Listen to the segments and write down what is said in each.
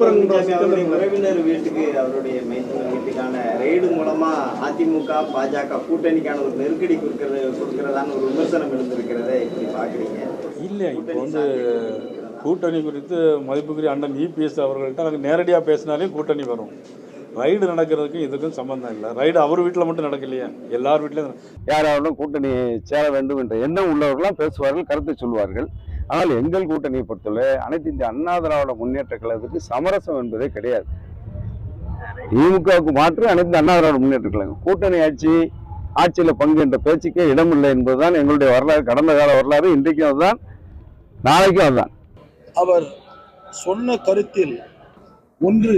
உறவினர் வீட்டுக்கு அவருடைய மைத்துனர் வீட்டுக்கான ரெய்டு மூலமா அதிமுக பாஜக கூட்டணிக்கான ஒரு நெருக்கடி கொடுக்கறதான ஒரு விமர்சனம் எழுந்திருக்கிறத இப்படி பாக்குறீங்க? இல்லை, இப்போ வந்து கூட்டணி குறித்து மதிப்புக்குரிய அண்ணன் இபிஎஸ் அவர்கள்ட்ட நாங்கள் நேரடியாக பேசினாலே கூட்டணி வரும். ரைடு நடக்கிறதுக்கு இதுக்கும் சம்பந்தம் இல்லை. ரைடு அவர் வீட்டில் மட்டும் நடக்கலையா, எல்லார் வீட்லையும் யாராவது கூட்டணி சேர வேண்டும் என்ற எண்ணம் உள்ளவர்களாம் பேசுவார்கள், கருத்தை சொல்வார்கள். ஆனால் எங்கள் கூட்டணியை பொறுத்தவரை அனைத்து இந்திய அண்ணா திராவிட முன்னேற்ற கழகத்துக்கு சமரசம் என்பதே கிடையாது. திமுகவுக்கு மாற்று அனைத்து இந்திய அண்ணா திராவிட முன்னேற்ற கழகம். கூட்டணி ஆட்சியில் பங்கு என்ற பேச்சுக்கே இடமில்லை என்பதுதான் எங்களுடைய வரலாறு, கடந்த கால வரலாறு. இன்றைக்கும் அதுதான், நாளைக்கும் அதுதான். அவர் சொன்ன கருத்தில் ஒன்று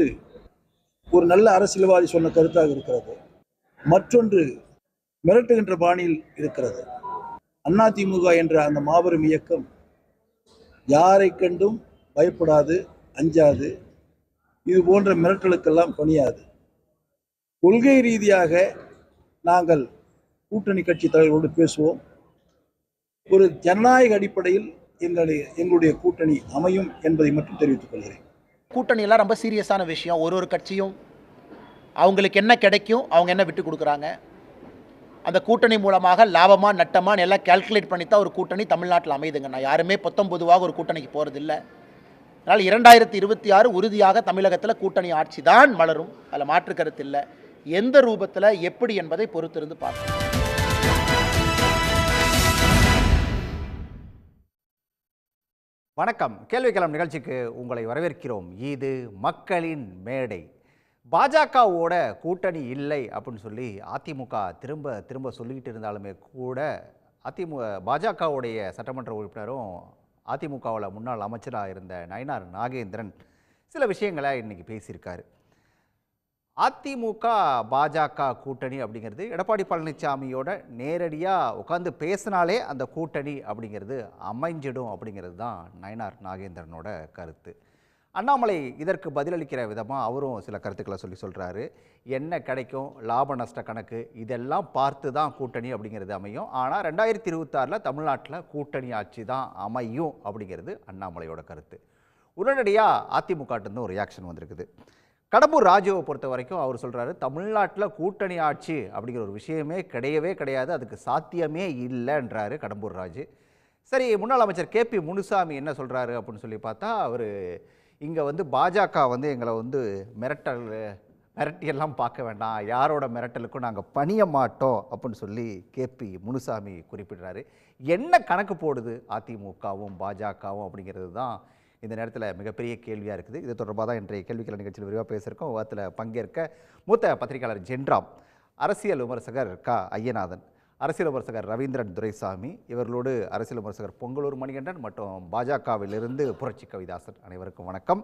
ஒரு நல்ல அரசியல்வாதி சொன்ன கருத்தாக இருக்கிறது, மற்றொன்று மிரட்டுகின்ற பாணியில் இருக்கிறது. அதிமுக என்ற அந்த மாபெரும் இயக்கம் யாரை கண்டும் பயப்படாது, அஞ்சாது, இது போன்ற மிரட்டலுக்கெல்லாம் பணியாது. கொள்கை ரீதியாக நாங்கள் கூட்டணி கட்சி தலைவர்களோடு பேசுவோம். ஒரு ஜனநாயக அடிப்படையில் எங்களுடைய கூட்டணி அமையும் என்பதை மட்டும் தெரிவித்துக் கொள்கிறேன். கூட்டணியெல்லாம் ரொம்ப சீரியஸான விஷயம். ஒரு கட்சியும் அவங்களுக்கு என்ன கிடைக்கும், அவங்க என்ன விட்டு கொடுக்குறாங்க, அந்த கூட்டணி மூலமாக லாபமா நட்டமான்னு எல்லாம் கேல்குலேட் பண்ணி தான் ஒரு கூட்டணி தமிழ்நாட்டில் அமைதுங்க. நான் யாருமே பொதுவாக ஒரு கூட்டணிக்கு போகிறதில்லை. அதனால் 2026 உறுதியாக தமிழகத்தில் கூட்டணி ஆட்சி தான் மலரும், அதில் மாற்று கருத்து இல்லை. எந்த ரூபத்தில் எப்படி என்பதை பொறுத்திருந்து பார்க்கணும். வணக்கம். கேள்விக்களம் நிகழ்ச்சிக்கு உங்களை வரவேற்கிறோம். இது மக்களின் மேடை. பாஜகவோட கூட்டணி இல்லை அப்படின்னு சொல்லி அதிமுக திரும்ப திரும்ப சொல்லிக்கிட்டு இருந்தாலுமே கூட பாஜகவுடைய சட்டமன்ற உறுப்பினரும் அதிமுகவில் முன்னாள் அமைச்சராக இருந்த நயினார் நாகேந்திரன் சில விஷயங்களை இன்றைக்கி பேசியிருக்காரு. அதிமுக பாஜக கூட்டணி அப்படிங்கிறது எடப்பாடி பழனிசாமியோட நேரடியாக உட்காந்து பேசினாலே அந்த கூட்டணி அப்படிங்கிறது அமைஞ்சிடும் அப்படிங்கிறது தான் நயினார் நாகேந்திரனோட கருத்து. அண்ணாமலை இதற்கு பதிலளிக்கிற விதமாக அவரும் சில கருத்துக்களை சொல்கிறாரு. என்ன கிடைக்கும், லாப நஷ்ட கணக்கு, இதெல்லாம் பார்த்து தான் கூட்டணி அப்படிங்கிறது அமையும். ஆனால் 2026 தமிழ்நாட்டில் கூட்டணி ஆட்சி தான் அமையும் அப்படிங்கிறது அண்ணாமலையோட கருத்து. உடனடியாக அதிமுகட்டிருந்து ஒரு ரியாக்ஷன் வந்திருக்குது. கடம்பூர் ராஜுவை பொறுத்த வரைக்கும் அவர் சொல்கிறாரு, தமிழ்நாட்டில் கூட்டணி ஆட்சி அப்படிங்கிற ஒரு விஷயமே கிடையவே கிடையாது, அதுக்கு சாத்தியமே இல்லைன்றாரு கடம்பூர் ராஜு. சரி, முன்னாள் அமைச்சர் கேபி முனுசாமி என்ன சொல்கிறாரு அப்படின்னு சொல்லி பார்த்தா, அவர் இங்கே வந்து பாஜக வந்து எங்களை வந்து மிரட்டியெல்லாம் பார்க்க வேண்டாம், யாரோட மிரட்டலுக்கும் நாங்கள் பணிய மாட்டோம் அப்படின்னு சொல்லி கேபி முனுசாமி குறிப்பிடுறாரு. என்ன கணக்கு போடுது அதிமுகவும் பாஜகவும் அப்படிங்கிறது தான் இந்த நேரத்தில் மிகப்பெரிய கேள்வியாக இருக்குது. இது தொடர்பாக தான் இன்றைய கேள்விக்கிழமை நிகழ்ச்சியில் விரிவாக பேசியிருக்கோம். விவாதத்தில் பங்கேற்க மூத்த பத்திரிகையாளர் ஜென்ராம், அரசியல் விமர்சகர் ஐயநாதன், அரசியல் விமர்சகர் ரவீந்திரன் துரைசாமி, இவர்களோடு அரசியல் விமர்சகர் பொங்கலூர் மணிகண்டன் மற்றும் பாஜகவிலிருந்து புரட்சி கவிதாசன். அனைவருக்கும் வணக்கம்.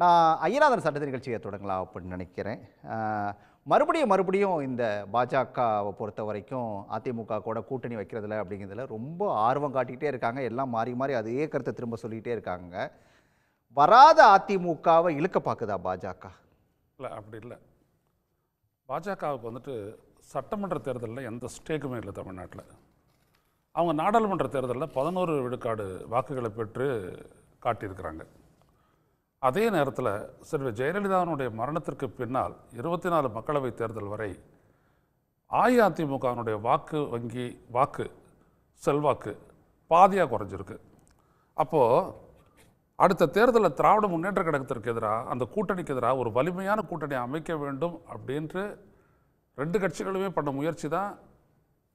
நான் ஐயநாதன் சட்டத்தின் நிகழ்ச்சியை தொடங்கலாம் அப்படின்னு நினைக்கிறேன். மறுபடியும் இந்த பாஜகவை பொறுத்த வரைக்கும் அதிமுக கூட கூட்டணி வைக்கிறதுல அப்படிங்கிறதுல ரொம்ப ஆர்வம் காட்டிக்கிட்டே இருக்காங்க. எல்லாம் மாறி மாறி அதே கருத்தை திரும்ப சொல்லிக்கிட்டே இருக்காங்க. வராத அதிமுகவை இழுக்க பார்க்குதா பாஜக? இல்லை, அப்படி இல்லை. பாஜகவுக்கு வந்துட்டு சட்டமன்ற தேர்தலில் எந்த ஸ்டேக்குமே இல்லை தமிழ்நாட்டில். அவங்க நாடாளுமன்ற தேர்தலில் 11 விழுக்காடு வாக்குகளை பெற்று காட்டியிருக்கிறாங்க. அதே நேரத்தில் செல்வி ஜெயலலிதாவினுடைய மரணத்திற்கு பின்னால் 24 மக்களவை தேர்தல் வரை அஇஅதிமுகவினுடைய வாக்கு செல்வாக்கு பாதியாக குறைஞ்சிருக்கு. அப்போது அடுத்த தேர்தலில் திராவிட முன்னேற்ற கழகத்திற்கு எதிராக, அந்த கூட்டணிக்கு எதிராக ஒரு வலிமையான கூட்டணி அமைக்க வேண்டும் அப்படின்ட்டு 2 கட்சிகளுமே பண்ண முயற்சி தான்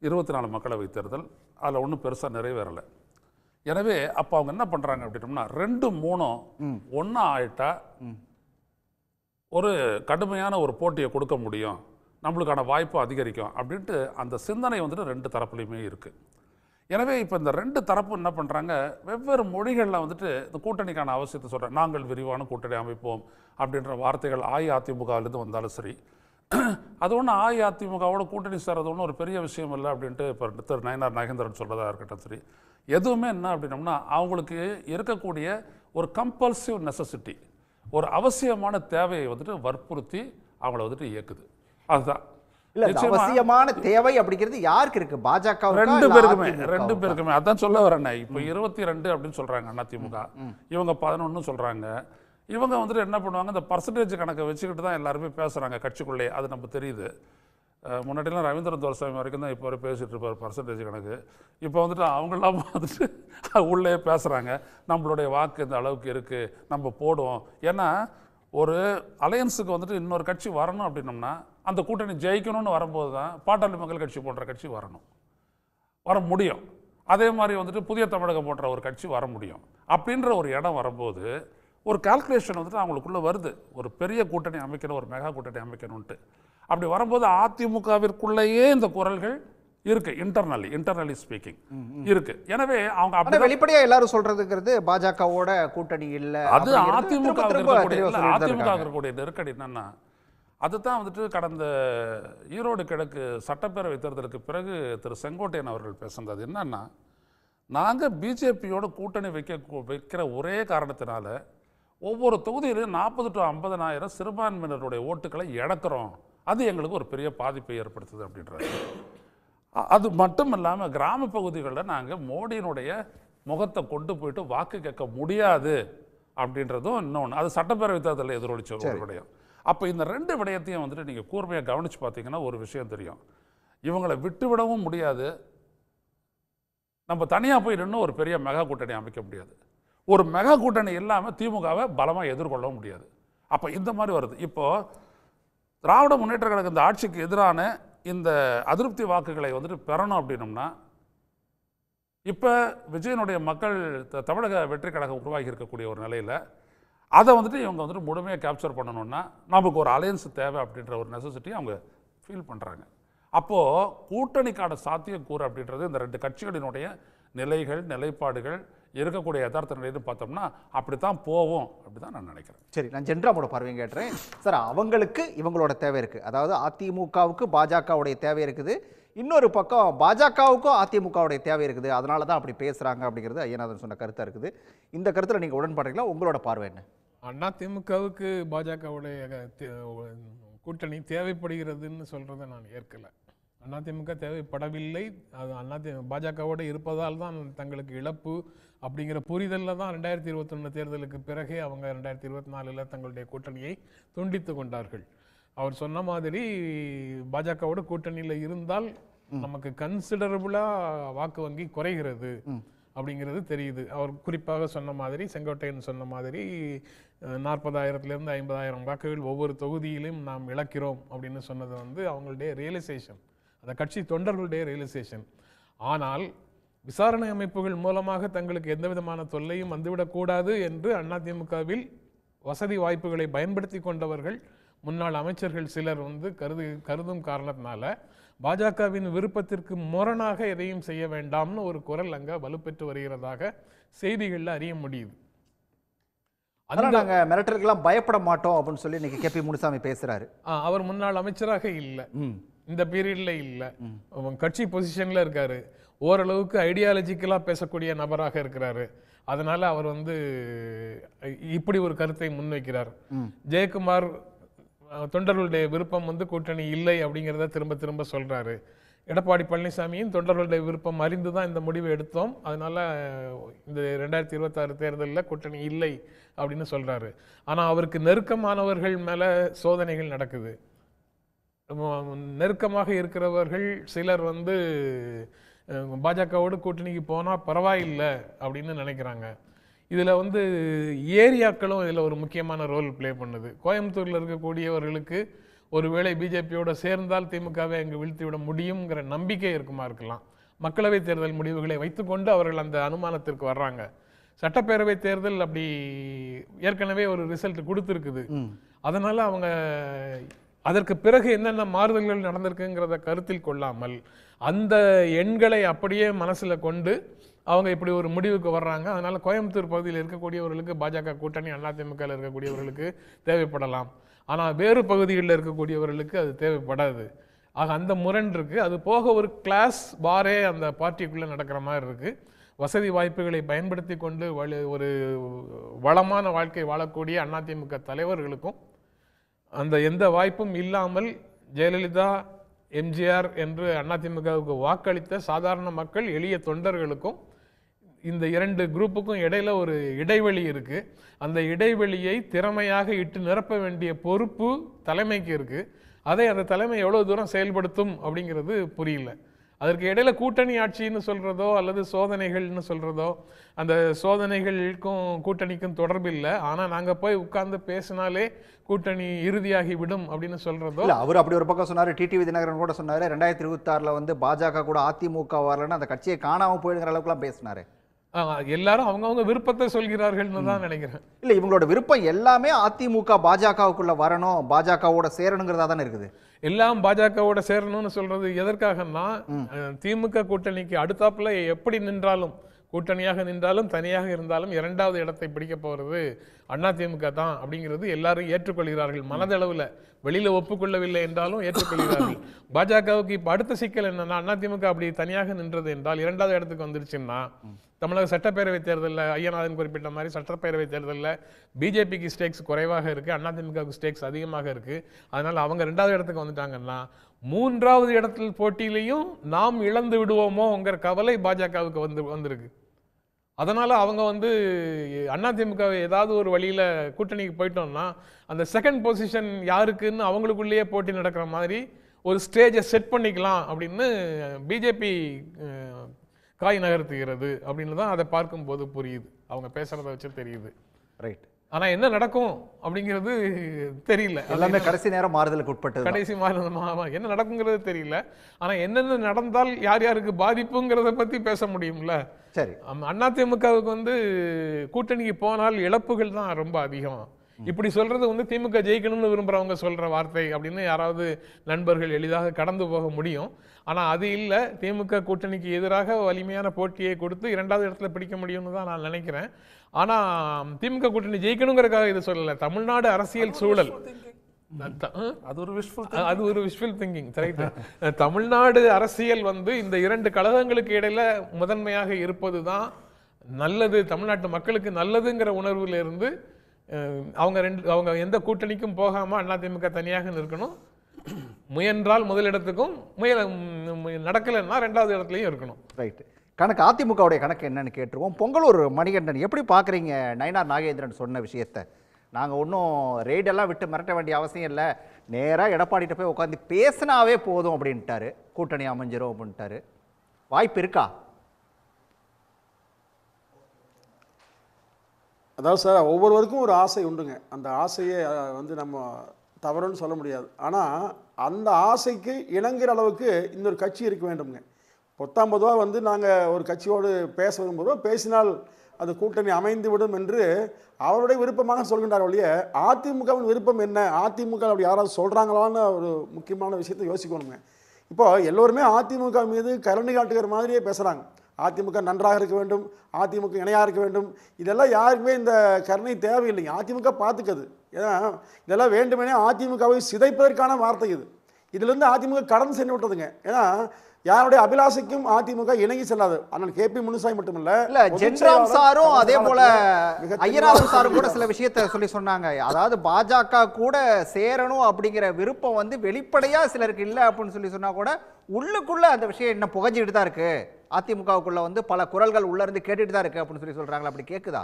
24 மக்களவை தேர்தல். அதில் ஒன்றும் பெருசாக நிறைவேறலை. எனவே அப்போ அவங்க என்ன பண்ணுறாங்க அப்படின்னோம்னா, 2-3 ஒன்றா ஆயிட்டா ஒரு கடுமையான ஒரு போட்டியை கொடுக்க முடியும், நம்மளுக்கான வாய்ப்பு அதிகரிக்கும் அப்படின்ட்டு அந்த சிந்தனை வந்துட்டு 2 தரப்புலையுமே இருக்குது. எனவே இப்போ இந்த 2 தரப்பு என்ன பண்ணுறாங்க, வெவ்வேறு மொழிகளில் வந்துட்டு இந்த கூட்டணிக்கான அவசியத்தை சொல்கிறாங்க. நாங்கள் விரிவான கூட்டணி அமைப்போம் அப்படின்ற வார்த்தைகள் அஇஅதிமுகவிலேருந்து வந்தாலும் சரி, அது ஒன்றும் அஇஅதிமுகவோட கூட்டணி சேர்றது ஒன்றும் ஒரு பெரிய விஷயம் இல்லை அப்படின்ட்டு இப்போ திரு நயினார் நாகேந்திரன் சொல்கிறதா இருக்கட்டும் சரி, எதுவுமே என்ன அப்படின்னோம்னா அவங்களுக்கு இருக்கக்கூடிய ஒரு கம்பல்சிவ் நெசசிட்டி, ஒரு அவசியமான தேவையை வந்துட்டு வற்புறுத்தி அவங்கள வந்துட்டு இயக்குது. அதுதான் அவசியமான தேவை அப்படிங்கிறது யாருக்கு இருக்கு? பாஜக 2 பேருக்குமே அதான் சொல்ல வரேன். இப்போ 22 அப்படின்னு சொல்றாங்க அதிமுக, இவங்க 11 சொல்றாங்க. இவங்க வந்துட்டு என்ன பண்ணுவாங்க, இந்த பர்சன்டேஜ் கணக்கை வச்சுக்கிட்டு தான் எல்லாருமே பேசுகிறாங்க கட்சிக்குள்ளே. அது நம்ம தெரியுது. முன்னாடிலாம் ரவீந்திரன் துரைசாமி வரைக்கும் தான் இப்போ வரை பேசிகிட்டு இருப்பார் பர்சன்டேஜ் கணக்கு. இப்போ வந்துட்டு அவங்களாம் வந்துட்டு உள்ளே பேசுகிறாங்க, நம்மளுடைய வாக்கு இந்த அளவுக்கு இருக்குது, நம்ம போடுவோம். ஏன்னா ஒரு அலையன்ஸுக்கு வந்துட்டு இன்னொரு கட்சி வரணும் அப்படின்னோம்னா அந்த கூட்டணி ஜெயிக்கணும்னு வரும்போது தான் பாட்டாளி மக்கள் கட்சி போன்ற கட்சி வர முடியும். அதே மாதிரி வந்துட்டு புதிய தமிழகம் போன்ற ஒரு கட்சி வர முடியும். அப்படின்ற ஒரு இடம் வரும்போது ஒரு கால்குலேஷன் வந்துட்டு அவங்களுக்குள்ளே வருது, ஒரு பெரிய கூட்டணி அமைக்கணும், ஒரு மெகா கூட்டணி அமைக்கணும்ன்ட்டு. அப்படி வரும்போது அதிமுகவிற்குள்ளேயே இந்த குரல்கள் இருக்கு, இன்டர்னலி ஸ்பீக்கிங் இருக்கு. எனவே அவங்க அப்படி வெளிப்படையா எல்லாரும் சொல்றதுங்கிறது பாஜகவோட கூட்டணி இல்ல, அது அதிமுக இருக்கக்கூடிய நெருக்கடி என்னன்னா, அதுதான் வந்துட்டு கடந்த ஈரோடு கிழக்கு சட்டப்பேரவை தேர்தலுக்கு பிறகு திரு செங்கோட்டையன் அவர்கள் பேசுனது என்னன்னா, நாங்கள் பிஜேபியோட கூட்டணி வைக்கிற ஒரே காரணத்தினால ஒவ்வொரு தொகுதியிலும் 40 to 50,000 சிறுபான்மையினருடைய ஓட்டுக்களை இழக்கிறோம், அது எங்களுக்கு ஒரு பெரிய பாதிப்பை ஏற்படுத்துது அப்படின்றாரு. அது மட்டும் இல்லாமல் கிராம பகுதிகளில் நாங்கள் மோடியினுடைய முகத்தை கொண்டு போயிட்டு வாக்கு கேட்க முடியாது அப்படின்றதும் இன்னொன்று. அது சட்டப்பேரவை தேர்தலில் எதிரொலிச்ச ஒரு விடயம். அப்போ இந்த ரெண்டு விடயத்தையும் வந்துட்டு நீங்கள் கூர்மையாக கவனித்து பார்த்தீங்கன்னா ஒரு விஷயம் தெரியும், இவங்களை விட்டுவிடவும் முடியாது, நம்ம தனியாக போய் நின்று ஒரு பெரிய மெகா கூட்டணி அமைக்க முடியாது, ஒரு மெகா கூட்டணி இல்லாமல் திமுகவை பலமாக எதிர்கொள்ளவும் முடியாது. அப்போ இந்த மாதிரி வருது. இப்போது திராவிட முன்னேற்ற கழக இந்த ஆட்சிக்கு எதிரான இந்த அதிருப்தி வாக்குகளை வந்துட்டு பெறணும் அப்படின்னோம்னா, இப்போ விஜயனுடைய மக்கள் தமிழக வெற்றி கழகம் உருவாகி இருக்கக்கூடிய ஒரு நிலையில் அதை வந்துட்டு இவங்க வந்துட்டு முழுமையாக கேப்சர் பண்ணணும்னா நமக்கு ஒரு அலையன்ஸ் தேவை அப்படின்ற ஒரு நெசசிட்டி அவங்க ஃபீல் பண்ணுறாங்க. அப்போது கூட்டணிக்கான சாத்தியக்கூறு அப்படின்றது இந்த ரெண்டு கட்சிகளினுடைய நிலைகள், நிலைப்பாடுகள், இருக்கக்கூடிய யதார்த்த நிலைன்னு பார்த்தோம்னா அப்படித்தான் போவோம் அப்படி தான் நான் நினைக்கிறேன். சரி, நான் ஜென்ராமோட பார்வையும் கேட்டுறேன் சார். அவங்களுக்கு இவங்களோட தேவை இருக்குது, அதாவது அதிமுகவுக்கு பாஜகவுடைய தேவை இருக்குது, இன்னொரு பக்கம் பாஜகவுக்கும் அதிமுகவுடைய தேவை இருக்குது, அதனால தான் அப்படி பேசுகிறாங்க அப்படிங்கிறது ஐயநாதன் சொன்ன கருத்தாக இருக்குது. இந்த கருத்தில் நீங்கள் உடன்படுறீங்களா? உங்களோட பார்வை என்ன? அதிமுகவுக்கு பாஜகவுடைய கூட்டணி தேவைப்படுகிறதுன்னு சொல்கிறத நான் ஏற்கலை. அதிமுக தேவைப்படவில்லை, அது பாஜகவோடு இருப்பதால் தான் தங்களுக்கு இழப்பு அப்படிங்கிற புரிதலில் தான் 2021 தேர்தலுக்கு பிறகே அவங்க 2024 தங்களுடைய கூட்டணியை துண்டித்து கொண்டார்கள். அவர் சொன்ன மாதிரி பாஜகவோட கூட்டணியில் இருந்தால் நமக்கு கன்சிடரபுளாக வாக்கு வங்கி குறைகிறது அப்படிங்கிறது தெரியுது. அவர் குறிப்பாக சொன்ன மாதிரி, செங்கோட்டையன் சொன்ன மாதிரி 40,000 50,000 வாக்குகள் ஒவ்வொரு தொகுதியிலும் நாம் இழக்கிறோம் அப்படின்னு சொன்னது அவங்களுடைய ரியலைசேஷன், அந்த கட்சி தொண்டர்களுடைய ரியலைசேஷன். ஆனால் விசாரணை அமைப்புகள் மூலமாக தங்களுக்கு எந்த விதமான தொல்லையும் வந்துவிடக்கூடாது என்று அதிமுகவில் வசதி வாய்ப்புகளை பயன்படுத்தி கொண்டவர்கள் முன்னாள் அமைச்சர்கள் சிலர் கருதும் காரணத்தினால பாஜகவின் விருப்பத்திற்கு முரணாக எதையும் செய்ய வேண்டாம்னு ஒரு குரல் அங்கே வலுப்பெற்று வருகிறதாக செய்திகளில் அறிய முடியுது. அதனால் நாங்கள் மிரட்டலுக்கெல்லாம் பயப்பட மாட்டோம் அப்படின்னு சொல்லி இன்னைக்கு KP முனுசாமி பேசுகிறாரு. அவர் முன்னாள் அமைச்சராக இல்லை, இந்த பீரியட்ல இல்லை, கட்சி பொசிஷன்ல இருக்காரு, ஓரளவுக்கு ஐடியாலஜிக்கலாக பேசக்கூடிய நபராக இருக்கிறாரு. அதனால அவர் இப்படி ஒரு கருத்தை முன்வைக்கிறார். ஜெயக்குமார் தொண்டர்களுடைய விருப்பம் கூட்டணி இல்லை அப்படிங்கிறத திரும்ப திரும்ப சொல்றாரு. எடப்பாடி பழனிசாமியின் தொண்டர்களுடைய விருப்பம் அறிந்து தான் இந்த முடிவை எடுத்தோம், அதனால இந்த 2026 தேர்தலில் கூட்டணி இல்லை அப்படின்னு சொல்றாரு. ஆனால் அவருக்கு நெருக்கமானவர்கள் மேலே சோதனைகள் நடக்குது. நெருக்கமாக இருக்கிறவர்கள் சிலர் பாஜகவோடு கூட்டணிக்கு போனால் பரவாயில்லை அப்படின்னு நினைக்கிறாங்க. இதில் ஏரியாக்களும் இதில் ஒரு முக்கியமான ரோல் ப்ளே பண்ணுது. கோயம்புத்தூரில் இருக்கக்கூடியவர்களுக்கு ஒருவேளை பிஜேபியோட சேர்ந்தால் திமுகவை அங்கு வீழ்த்திவிட முடியுங்கிற நம்பிக்கை இருக்கலாம். மக்களவைத் தேர்தல் முடிவுகளை வைத்துக்கொண்டு அவர்கள் அந்த அனுமானத்திற்கு வர்றாங்க. சட்டப்பேரவை தேர்தல் அப்படி ஏற்கனவே ஒரு ரிசல்ட் கொடுத்துருக்குது. அதனால அவங்க அதற்கு பிறகு என்னென்ன மாறுதல்கள் நடந்திருக்குங்கிறத கருத்தில் கொள்ளாமல் அந்த எண்களை அப்படியே மனசில் கொண்டு அவங்க இப்படி ஒரு முடிவுக்கு வர்றாங்க. அதனால கோயம்புத்தூர் பகுதியில் இருக்கக்கூடியவர்களுக்கு பாஜக கூட்டணி அதிமுகவில் இருக்கக்கூடியவர்களுக்கு தேவைப்படலாம், ஆனால் வேறு பகுதிகளில் இருக்கக்கூடியவர்களுக்கு அது தேவைப்படாது. ஆக அந்த முரண் இருக்கு. அது போக ஒரு கிளாஸ் வாரே அந்த பார்ட்டிக்குள்ளே நடக்கிற மாதிரி இருக்கு. வசதி வாய்ப்புகளை பயன்படுத்தி கொண்டு ஒரு வளமான வாழ்க்கை வாழக்கூடிய அதிமுக தலைவர்களுக்கும் அந்த எந்த வாய்ப்பும் இல்லாமல் ஜெயலலிதா, எம்ஜிஆர் என்று அதிமுகவுக்கு வாக்களித்த சாதாரண மக்கள், எளிய தொண்டர்களுக்கும் இந்த இரண்டு குரூப்புக்கும் இடையில ஒரு இடைவெளி இருக்கு. அந்த இடைவெளியை திறமையாக இட்டு நிரப்ப வேண்டிய பொறுப்பு தலைமைக்கு இருக்கு. அதை அந்த தலைமை எவ்வளவு தூரம் செயல்படுத்தும் அப்படிங்கிறது புரியல. அதற்கு இடையில கூட்டணி ஆட்சின்னு சொல்றதோ அல்லது சோதனைகள்னு சொல்றதோ, அந்த சோதனைகளுக்கும் கூட்டணிக்கும் தொடர்பு இல்லை, ஆனா நாங்க போய் உட்கார்ந்து பேசினாலே கூட்டணி இறுதியாகி விடும் அப்படின்னு சொல்றதோ. இல்ல அவர் அப்படி ஒரு பக்கம் சொன்னாரு. டிடிவி தினகரன் கூட சொன்னாரு 2026 வந்து பாஜக கூட அதிமுக வரலன்னா அந்த கட்சியை காணாம போயிடுங்கிற அளவுக்குலாம் பேசினாரு. எல்லாரும் அவங்கவுங்க விருப்பத்தை சொல்கிறார்கள்னு தான் நினைக்கிறேன். இல்ல இவங்களோட விருப்பம் எல்லாமே அதிமுக பாஜகவுக்குள்ள வரணும், பாஜகவோட சேரணுங்கிறதா தானே இருக்குது. எல்லாம் பாஜகவோட சேரணும்னு சொல்றது எதற்காகனா, திமுக கூட்டணிக்கு அடுத்தாப்புல எப்படி நின்றாலும், கூட்டணியாக நின்றாலும் தனியாக இருந்தாலும் இரண்டாவது இடத்தை பிடிக்க போறது அதிமுக தான் அப்படிங்கிறது எல்லாரும் ஏற்றுக்கொள்கிறார்கள் மனதளவுல. வெளியில ஒப்புக்கொள்ளவில்லை என்றாலும் ஏற்றுக்கொள்கிறார்கள். பாஜகவுக்கு இப்ப அடுத்த சிக்கல் என்னன்னா, அதிமுக அப்படி தனியாக நின்றது என்றால் இரண்டாவது இடத்துக்கு வந்துருச்சுன்னா, தமிழக சட்டப்பேரவை தேர்தலில் ஐயநாதன் குறிப்பிட்ட மாதிரி சட்டப்பேரவை தேர்தலில் பிஜேபிக்கு ஸ்டேக்ஸ் குறைவாக இருக்குது, அதிமுகவுக்கு ஸ்டேக்ஸ் அதிகமாக இருக்குது. அதனால் அவங்க ரெண்டாவது இடத்துக்கு வந்துட்டாங்கன்னா மூன்றாவது இடத்தில் போட்டியிலையும் நாம் இழந்து விடுவோமோங்கிற கவலை பாஜகவுக்கு வந்திருக்கு. அதனால் அவங்க அதிமுகவை ஏதாவது ஒரு வழியில் கூட்டணிக்கு போயிட்டோம்னா அந்த செகண்ட் பொசிஷன் யாருக்குன்னு அவங்களுக்குள்ளேயே போட்டி நடக்கிற மாதிரி ஒரு ஸ்டேஜை செட் பண்ணிக்கலாம் அப்படின்னு பிஜேபி காய் நகர்த்துகிறது அப்படின்னு தான் அதை பார்க்கும்போது புரியுது. அவங்க பேசுறத வச்சு தெரியுது. ரைட். ஆனா என்ன நடக்கும் அப்படிங்கிறது தெரியல. எல்லாமே கடைசி நேரம் மாறுதலுக்கு உட்பட்டு, கடைசி என்ன நடக்குங்கிறது தெரியல. ஆனா என்னென்ன நடந்தால் யார் யாருக்கு பாதிப்புங்கிறத பத்தி பேச முடியும்ல. சரி, அதிமுகவுக்கு கூட்டணிக்கு போனால் இழப்புகள் தான் ரொம்ப அதிகம். இப்படி சொல்றது திமுக ஜெயிக்கணும்னு விரும்புறவங்க சொல்ற வார்த்தை அப்படின்னு யாராவது நண்பர்கள் எளிதாக கடந்து போக முடியும். ஆனா அது இல்லை. திமுக கூட்டணிக்கு எதிராக வலிமையான போட்டியை கொடுத்து இரண்டாவது இடத்துல பிடிக்க முடியும்னு தான் நான் நினைக்கிறேன். ஆனா திமுக கூட்டணி ஜெயிக்கணுங்கிறதுக்காக இது சொல்லல. தமிழ்நாடு அரசியல் சூழல் அது ஒரு விஷுவல் திங்கிங். தமிழ்நாடு அரசியல் இந்த இரண்டு கழகங்களுக்கு இடையில முதன்மையாக இருப்பதுதான் நல்லது, தமிழ்நாட்டு மக்களுக்கு நல்லதுங்கிற உணர்வுல இருந்து அவங்க எந்த கூட்டணிக்கும் போகாம அதிமுக தனியாக நிற்கணும். முயன்றால் முதலிடத்துக்கும், நடக்கலைன்னா ரெண்டாவது இடத்துலையும் இருக்கணும். ரைட். கணக்கு அதிமுகவுடைய கணக்கு என்னன்னு கேட்டுருவோம். பொங்கலூர் மணிகண்டன் எப்படி பார்க்குறீங்க நயினார் நாகேந்திரன் சொன்ன விஷயத்தை? நாங்கள் ஒன்றும் ரெய்டெல்லாம் விட்டு மிரட்ட வேண்டிய அவசியம் இல்லை, நேராக எடப்பாடிகிட்ட போய் உட்காந்து பேசினாவே போதும் அப்படின்ட்டாரு, கூட்டணி அமைஞ்சிரும் அப்படின்ட்டாரு. வாய்ப்பு இருக்கா? அதாவது சார், ஒவ்வொருவருக்கும் ஒரு ஆசை உண்டுங்க. அந்த ஆசையை நம்ம தவறுன்னு சொல்ல முடியாது. ஆனால் அந்த ஆசைக்கு இணங்குற அளவுக்கு இன்னொரு கட்சி இருக்க வேண்டும்ங்க. 19 நாங்கள் ஒரு கட்சியோடு பேச விரும்புகிறோம், பேசினால் அது கூட்டணி அமைந்து விடும் என்று அவருடைய விருப்பமாக சொல்கின்றார் ஒழிய அதிமுகவின் விருப்பம் என்ன, அதிமுக அப்படி யாராவது சொல்கிறாங்களான்னு ஒரு முக்கியமான விஷயத்தை யோசிக்கணுங்க. இப்போ எல்லோருமே அதிமுக மீது கருணை காட்டுகிற மாதிரியே பேசுகிறாங்க. அதிமுக நன்றாக இருக்க வேண்டும், அதிமுக இணையாக இருக்க வேண்டும். இதெல்லாம் யாருக்குமே இந்த கருணை தேவையில்லைங்க. அதிமுக பார்த்துக்குது. ஏன்னா இதெல்லாம் வேண்டுமெனே அதிமுகவை சிதைப்பதற்கான வார்த்தை இது. இதிலிருந்து அதிமுக கடந்து சென்று விட்டதுங்க. ஏன்னா யாருடைய அபிலாஷைக்கும் அதிமுக இணங்கி செல்லாது. ஆனால் KP முனுசாமி மட்டுமில்ல, ஜென்ராம் சாரும் அதே போல ஐயனாரும் சாரும் கூட சில விஷயத்தை சொன்னாங்க. அதாவது பாஜக கூட சேரணும் அப்படிங்கிற விருப்பம் வெளிப்படையா சிலருக்கு இல்லை அப்படின்னு சொன்னா கூட உள்ளுக்குள்ள அந்த விஷயம் என்ன புகஞ்சிட்டு தான் இருக்கு. அதிமுகவுக்குள்ள பல குரல்கள் உள்ள இருந்து கேட்டுட்டு தான் இருக்கு அப்படின்னு சொல்றாங்களா? அப்படி கேக்குதா?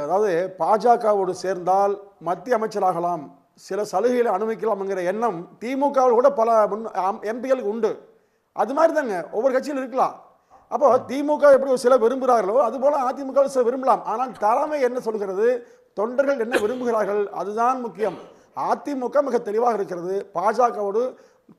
அதாவது பாஜகவோடு சேர்ந்தால் மத்திய அமைச்சராகலாம், சில சலுகைகளை அனுமதிக்கலாம் என்கிற எண்ணம் திமுகவில் கூட பல எம்பிகளுக்கு உண்டு. அது மாதிரி தாங்க ஒவ்வொரு கட்சியில் இருக்கலாம். அப்போ திமுக எப்படி சில விரும்புகிறார்களோ அதுபோல அதிமுக சில விரும்பலாம். ஆனால் தலைமை என்ன சொல்கிறது, தொண்டர்கள் என்ன விரும்புகிறார்கள், அதுதான் முக்கியம். அதிமுக மிக தெளிவாக இருக்கிறது. பாஜகவோடு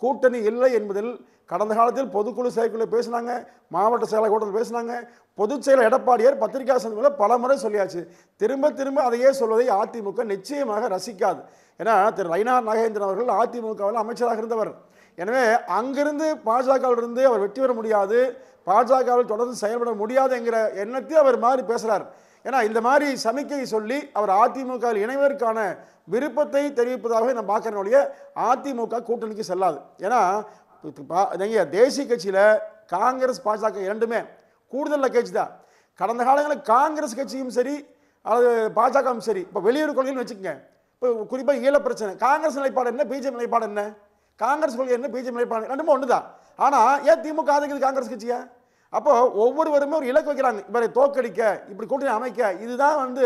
கூட்டணி இல்லை என்பதில் கடந்த காலத்தில் பொதுக்குழு செயற்குழு பேசினாங்க, மாவட்ட செயலர் கூட்டத்தில் பேசினாங்க, பொதுச் செயலர் எடப்பாடியார் பத்திரிகா சந்திப்பில் பல முறை சொல்லியாச்சு. திரும்ப திரும்ப அதையே சொல்வதை அதிமுக நிச்சயமாக ரசிக்காது. ஏன்னா திரு நயினார் நாகேந்திரன் அவர்கள் அதிமுகவில் அமைச்சராக இருந்தவர். எனவே அங்கிருந்து பாஜகவிலிருந்து அவர் வெற்றி பெற முடியாது, பாஜகவில் தொடர்ந்து செயல்பட முடியாது என்கிற எண்ணத்தை அவர் மாறி பேசுகிறார். ஏன்னா இந்த மாதிரி சமிக்கை சொல்லி அவர் அதிமுகவில் இணைவதற்கான விருப்பத்தை தெரிவிப்பதாகவே நான் பார்க்குறேன் ஒழிய அதிமுக கூட்டணிக்கு செல்லாது. ஏன்னா நீங்கள் தேசிய கட்சியில் காங்கிரஸ் பாஜக இரண்டுமே கூடுதல் லக்கேஜ் தான். கடந்த காலங்களில் காங்கிரஸ் கட்சியும் சரி அல்லது பாஜகவும் சரி, இப்போ வெளியுறவு கொள்கைன்னு வச்சுக்கோங்க. இப்போ குறிப்பாக ஈழ பிரச்சனை, காங்கிரஸ் நிலைப்பாடு என்ன, பிஜேபி நிலைப்பாடு என்ன, காங்கிரஸ் கொள்கை என்ன, பிஜேபி நிலைப்பாடு ரெண்டுமே ஒன்று தான். ஆனால் ஏன் திமுக ஆதரிக்குது காங்கிரஸ் கட்சியை? அப்போ ஒவ்வொருவருமே ஒரு இலக்கு வைக்கிறாங்க, இவரை தோற்கடிக்க, இப்படி கூட்டணி அமைக்க. இதுதான்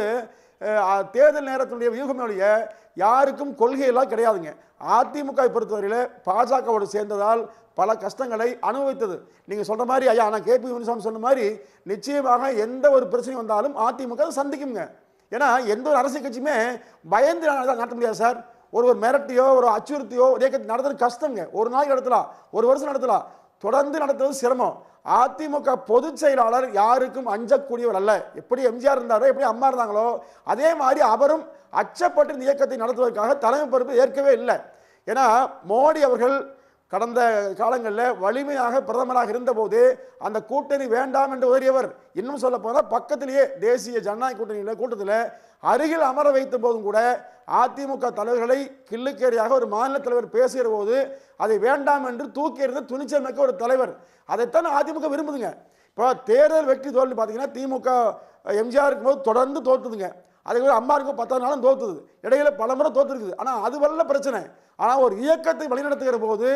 தேர்தல் நேரத்தினுடைய வியூகமொழிய, யாருக்கும் கொள்கையெல்லாம் கிடையாதுங்க. அதிமுக பொறுத்தவரையில் பாஜகவோடு சேர்ந்ததால் பல கஷ்டங்களை அனுபவித்தது. நீங்கள் சொல்கிற மாதிரி ஐயா நான் கேபி முனுசாமி சொன்ன மாதிரி நிச்சயமாக எந்த ஒரு பிரச்சனையும் வந்தாலும் அதிமுக சந்திக்குங்க. ஏன்னா எந்த ஒரு அரசியல் கட்சியுமே பயந்து நடத்த முடியாது சார். ஒரு மிரட்டியோ ஒரு அச்சுறுத்தியோ இயக்கத்தை நடத்துறது கஷ்டங்க. ஒரு நாள் நடத்தலாம், ஒரு வருஷம் நடத்தலாம், தொடர்ந்து நடத்துவது சிரமம். அதிமுக பொதுச் செயலாளர் யாருக்கும் அஞ்சக்கூடியவர் அல்ல. எப்படி எம்ஜிஆர் இருந்தாரோ, எப்படி அம்மா இருந்தாங்களோ, அதே மாதிரி அவரும் அச்சப்பட்டு இந்த இயக்கத்தை நடத்துவதற்காக தலைமை பொறுப்பு ஏற்கவே இல்லை. ஏன்னா மோடி அவர்கள் கடந்த காலங்களில் வலிமையாக பிரதமராக இருந்தபோது அந்த கூட்டணி வேண்டாம் என்று உதறியவர். இன்னும் சொல்ல போனால் பக்கத்திலேயே தேசிய ஜனநாயக கூட்டத்தில் அருகில் அமர வைத்த போதும் கூட அதிமுக தலைவர்களை கிள்ளுக்கேறியாக ஒரு மாநில தலைவர் பேசுகிற போது அதை வேண்டாம் என்று தூக்கி எறிந்த துணிச்சல் மிக்க ஒரு தலைவர். அதைத்தான் அதிமுக விரும்புதுங்க. இப்போ தேர்தல் வெற்றி தோல்வி பார்த்தீங்கன்னா திமுக எம்ஜிஆர் இருக்கும்போது தொடர்ந்து தோற்றுதுங்க. அதே போல் அம்மா இருக்கும் 10 நாளும் தோற்றுது, இடையில பல முறை தோற்றுருக்குது. ஆனால் அது வரல பிரச்சனை. ஆனால் ஒரு இயக்கத்தை வழிநடத்துகிற போது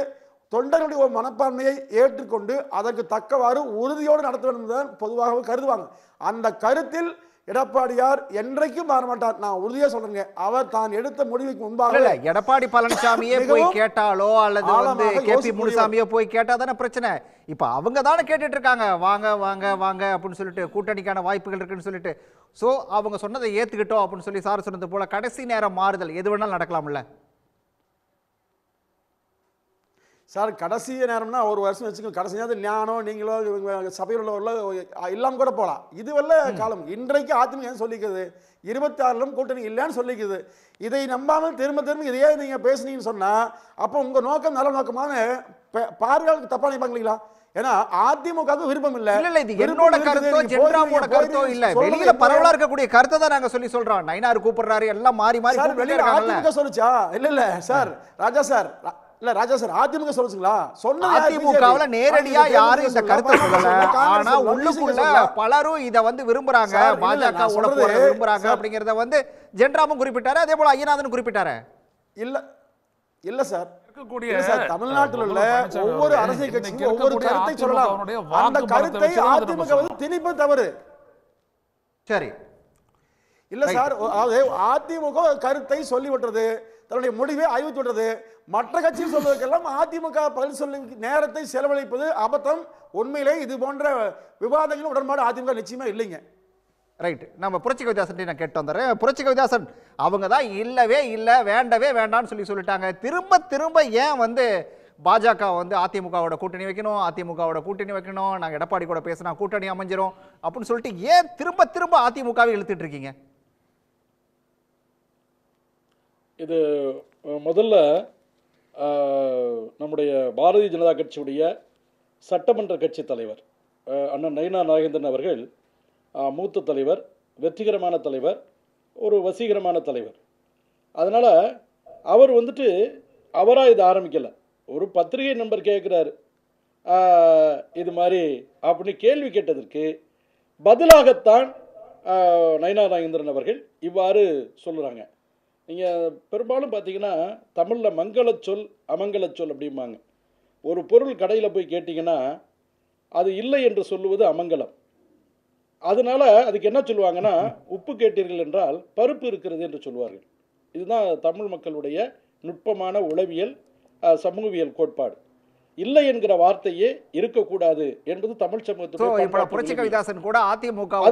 தொண்டர்களுடைய ஒரு மனப்பான்மையை ஏற்றுக்கொண்டு அதற்கு தக்கவாறு உறுதியோடு நடத்த வேண்டும் தான் பொதுவாக கருதுவாங்க. அந்த கருத்தில் எடப்பாடியார் என்றைக்கும் மாற மாட்டார். நான் உறுதியா சொல்றேங்க. அவர் தான் எடுத்த முடிவுக்கு முன்பாக எடப்பாடி பழனிசாமியே போய் கேட்டாலோ அல்லது கேபி முனுசாமியோ போய் கேட்டா தானே பிரச்சனை. இப்ப அவங்க தானே கேட்டுட்டு இருக்காங்க, வாங்க வாங்க வாங்க அப்படின்னு சொல்லிட்டு, கூட்டணிக்கான வாய்ப்புகள் இருக்குன்னு சொல்லிட்டு. சோ அவங்க சொன்னதை ஏத்துக்கிட்டோம் அப்படின்னு சொல்லி சார் சொன்னது போல கடைசி நேரம் மாறுதல் எது வேணாலும் நடக்கலாம்ல சார். கடைசி நேரம்னா ஒரு வருஷம் வச்சுக்கோங்க. கடைசி நேரத்தில் ஞானம் நீங்களோ சபையில் உள்ளவர்களோ இல்லாமல் கூட போகலாம். இது வரல காலம். இன்றைக்கு அதிமுக ஏன் சொல்லிக்குது 26 கூட்டணி இல்லைன்னு சொல்லிக்குது. இதை நம்பாமல் திரும்ப திரும்ப இதையே நீங்கள் பேசுனீங்கன்னு சொன்னால் அப்போ உங்கள் நோக்கம் நல்ல நோக்கமான பார்வையாளருக்கு தப்பா நினைப்பாங்களா? ஏன்னா அதிமுக விருப்பம் இல்ல. இல்ல இது என்னோட கருத்தோ ஜென்ராமோட கருத்தோ இல்ல, வெளியில பரவலா இருக்கக்கூடிய கருத்தை தான் நாங்க சொல்றோம். நயினார் கூப்பிடுறாரு, எல்லாம் மாறி மாறி வெளியில அதிமுக சொல்லுச்சா? இல்ல சார், ராஜா சார் அதிமுக சொல்லுங்களா? சொன்ன அதிமுகவுல நேரடியா யாரும் இந்த கருத்தை சொல்லல. ஆனா உள்ளுக்குள்ள பலரும் இத விரும்புறாங்க, பாஜகவோட போற விரும்புறாங்க அப்படிங்கறத ஜென்ராமும் குறிப்பிட்டாரு, அதே போல ஐயநாதன் குறிப்பிட்டாரு. இல்ல சார், தமிழ்நாட்டில் உள்ள ஒவ்வொரு அரசியல் கட்சிக்கும் ஒவ்வொரு கருத்தை சொல்லலாம். அந்த கருத்தை அதிமுக திணிப்பு தவறு. சரி இல்ல சார், அதிமுக கருத்தை சொல்லிவிட்டது, தன்னுடைய முடிவை அறிவித்து விட்டது. மற்ற கட்சியில் சொல்வதற்கெல்லாம் அதிமுக பதில் சொல்லி நேரத்தை செலவழிப்பது அபத்தம். உண்மையிலே இது போன்ற விவாதங்கள் உடன்பாடு அதிமுக நிச்சயமா இல்லைங்க. ரைட். நம்ம புரட்சி கவிதாசன் நான் கேட்டு வந்துடுறேன். புரட்சி கவிதாசன் அவங்க தான் இல்லவே இல்லை, வேண்டவே வேண்டாம்னு சொல்லிட்டாங்க. திரும்ப திரும்ப ஏன் பாஜக அதிமுகவோட கூட்டணி வைக்கணும், அதிமுகவோட கூட்டணி வைக்கணும், நாங்கள் எடப்பாடி கூட பேசினா கூட்டணி அமைஞ்சிரும் அப்படின்னு சொல்லிட்டு ஏன் திரும்ப திரும்ப அதிமுகவை இழுத்துட்டு இருக்கீங்க? இது முதல்ல நம்முடைய பாரதிய ஜனதா கட்சியுடைய சட்டமன்ற கட்சி தலைவர் அண்ணன் நயினா நாகேந்திரன் அவர்கள் மூத்த தலைவர், வெற்றிகரமான தலைவர், ஒரு வசீகரமான தலைவர். அதனால் அவர் அவராக இதை ஆரம்பிக்கலை. ஒரு பத்திரிகை நண்பர் கேட்குறாரு இது மாதிரி அப்படின்னு கேள்வி கேட்டதற்கு பதிலாகத்தான் நயினா நாகேந்திரன் அவர்கள் இவ்வாறு சொல்லுறாங்க. நீங்கள் பெரும்பாலும் பார்த்தீங்கன்னா தமிழில் மங்களச்சொல் அமங்கலச்சொல் அப்படிம்பாங்க. ஒரு பொருள் கடையில் போய் கேட்டிங்கன்னா அது இல்லை என்று சொல்லுவது அமங்கலம். அதனால் அதுக்கு என்ன சொல்லுவாங்கன்னா, உப்பு கேட்டீர்கள் என்றால் பருப்பு இருக்கிறது என்று சொல்லுவார்கள். இதுதான் தமிழ் மக்களுடைய நுட்பமான உளவியல் சமூகவியல் கோட்பாடு. இல்லை என்கிற வார்த்தையே இருக்கக்கூடாது என்பது தமிழ் சமூகத்துக்கு. புரட்சி கவிதாசன் கூட அதிமுக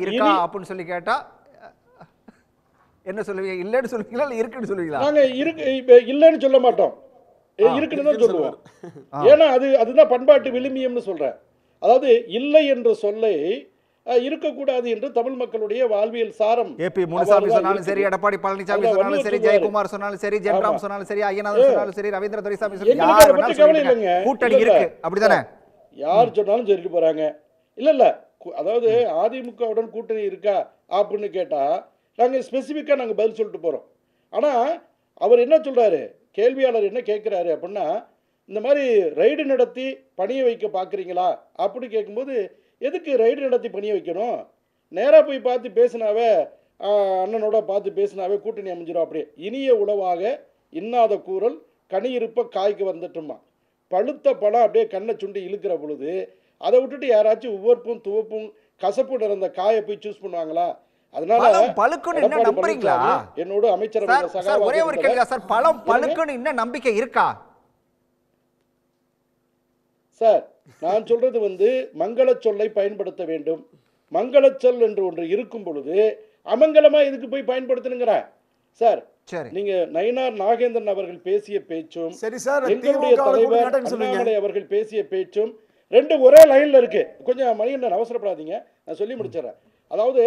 இருக்கா அப்படின்னு சொல்லி கேட்டா என்ன சொல்லுவீங்க? இல்லைன்னு சொல்லுவீங்களா இல்லை இருக்குன்னு சொல்லுவீங்களா? நாங்கள் இல்லைன்னு சொல்ல மாட்டோம், இருக்குன்னு தான் சொல்லுவோம். ஏன்னா அதுதான் பண்பாட்டு விழுமியம்னு சொல்கிறேன். அதாவது இல்லை என்ற சொல்லை இருக்கக்கூடாது என்று தமிழ் மக்களுடைய வாழ்வியல் சாரம். ஏபி முனுசாமி சொன்னாலும் சரி, எடப்பாடி பழனிசாமி சொன்னாலும் சரி, ஜெயக்குமார் சொன்னாலும் சரி, ஜெயராம் சொன்னாலும் சரி, ஐயநாதன் சொன்னாலும் சரி, ரவீந்திர துரைசாமி சொன்னாலும் கூட்டணி இருக்கு அப்படிதானே யார் சொன்னாலும் சொல்லிட்டு போறாங்க. இல்ல அதாவது அதிமுகவுடன் கூட்டணி இருக்கா அப்படின்னு கேட்டா நாங்கள் ஸ்பெசிஃபிக்காக நாங்கள் பதில் சொல்லிட்டு போகிறோம். ஆனால் அவர் என்ன சொல்கிறாரு, கேள்வியாளர் என்ன கேட்குறாரு அப்படின்னா, இந்த மாதிரி ரைடு நடத்தி பணிய வைக்க பார்க்குறீங்களா அப்படின்னு கேட்கும்போது, எதுக்கு ரைடு நடத்தி பணிய வைக்கணும்? நேராக போய் பார்த்து பேசினாவே, அண்ணனோட பார்த்து பேசினாவே கூட்டணி அமைஞ்சிடும். அப்படியே இனிய உணவாக இன்னாத கூறல் கனி இருப்ப காய்க்கு வந்துட்டுமா. பழுத்த பழம் அப்படியே கண்ணை சுண்டி இழுக்கிற பொழுது அதை விட்டுட்டு யாராச்சும் உவர்ப்பும் துவப்பும் கசப்பு நிறைந்த காயை போய் சூஸ் பண்ணுவாங்களா? அதனால பழுக்குன்னு என்ன நம்புறீங்களா? என்னோட அமைச்சரவை சார் ஒரே ஒரு கேள்வி சார், பழம் பழுக்குன்னு இன்னும் நம்பிக்கை இருக்கா சார்? நான் சொல்றது மங்கள சொல்லை பயன்படுத்த வேண்டும். மங்கள சொல் என்று ஒன்று இருக்கும் பொழுது அமங்கலமா இதுக்கு போய் பயன்படுத்தணுங்கிற சார். நீங்க நயினார் நாகேந்திரன் அவர்கள் பேசிய பேச்சும் எங்களுடைய தலைவர் அண்ணாமலை அவர்கள் பேசிய பேச்சும் ரெண்டு ஒரே லைன்ல இருக்கு. கொஞ்சம் மணிகண்டன் அவசரப்படாதீங்க, நான் சொல்லி முடிச்சிடறேன். அதாவது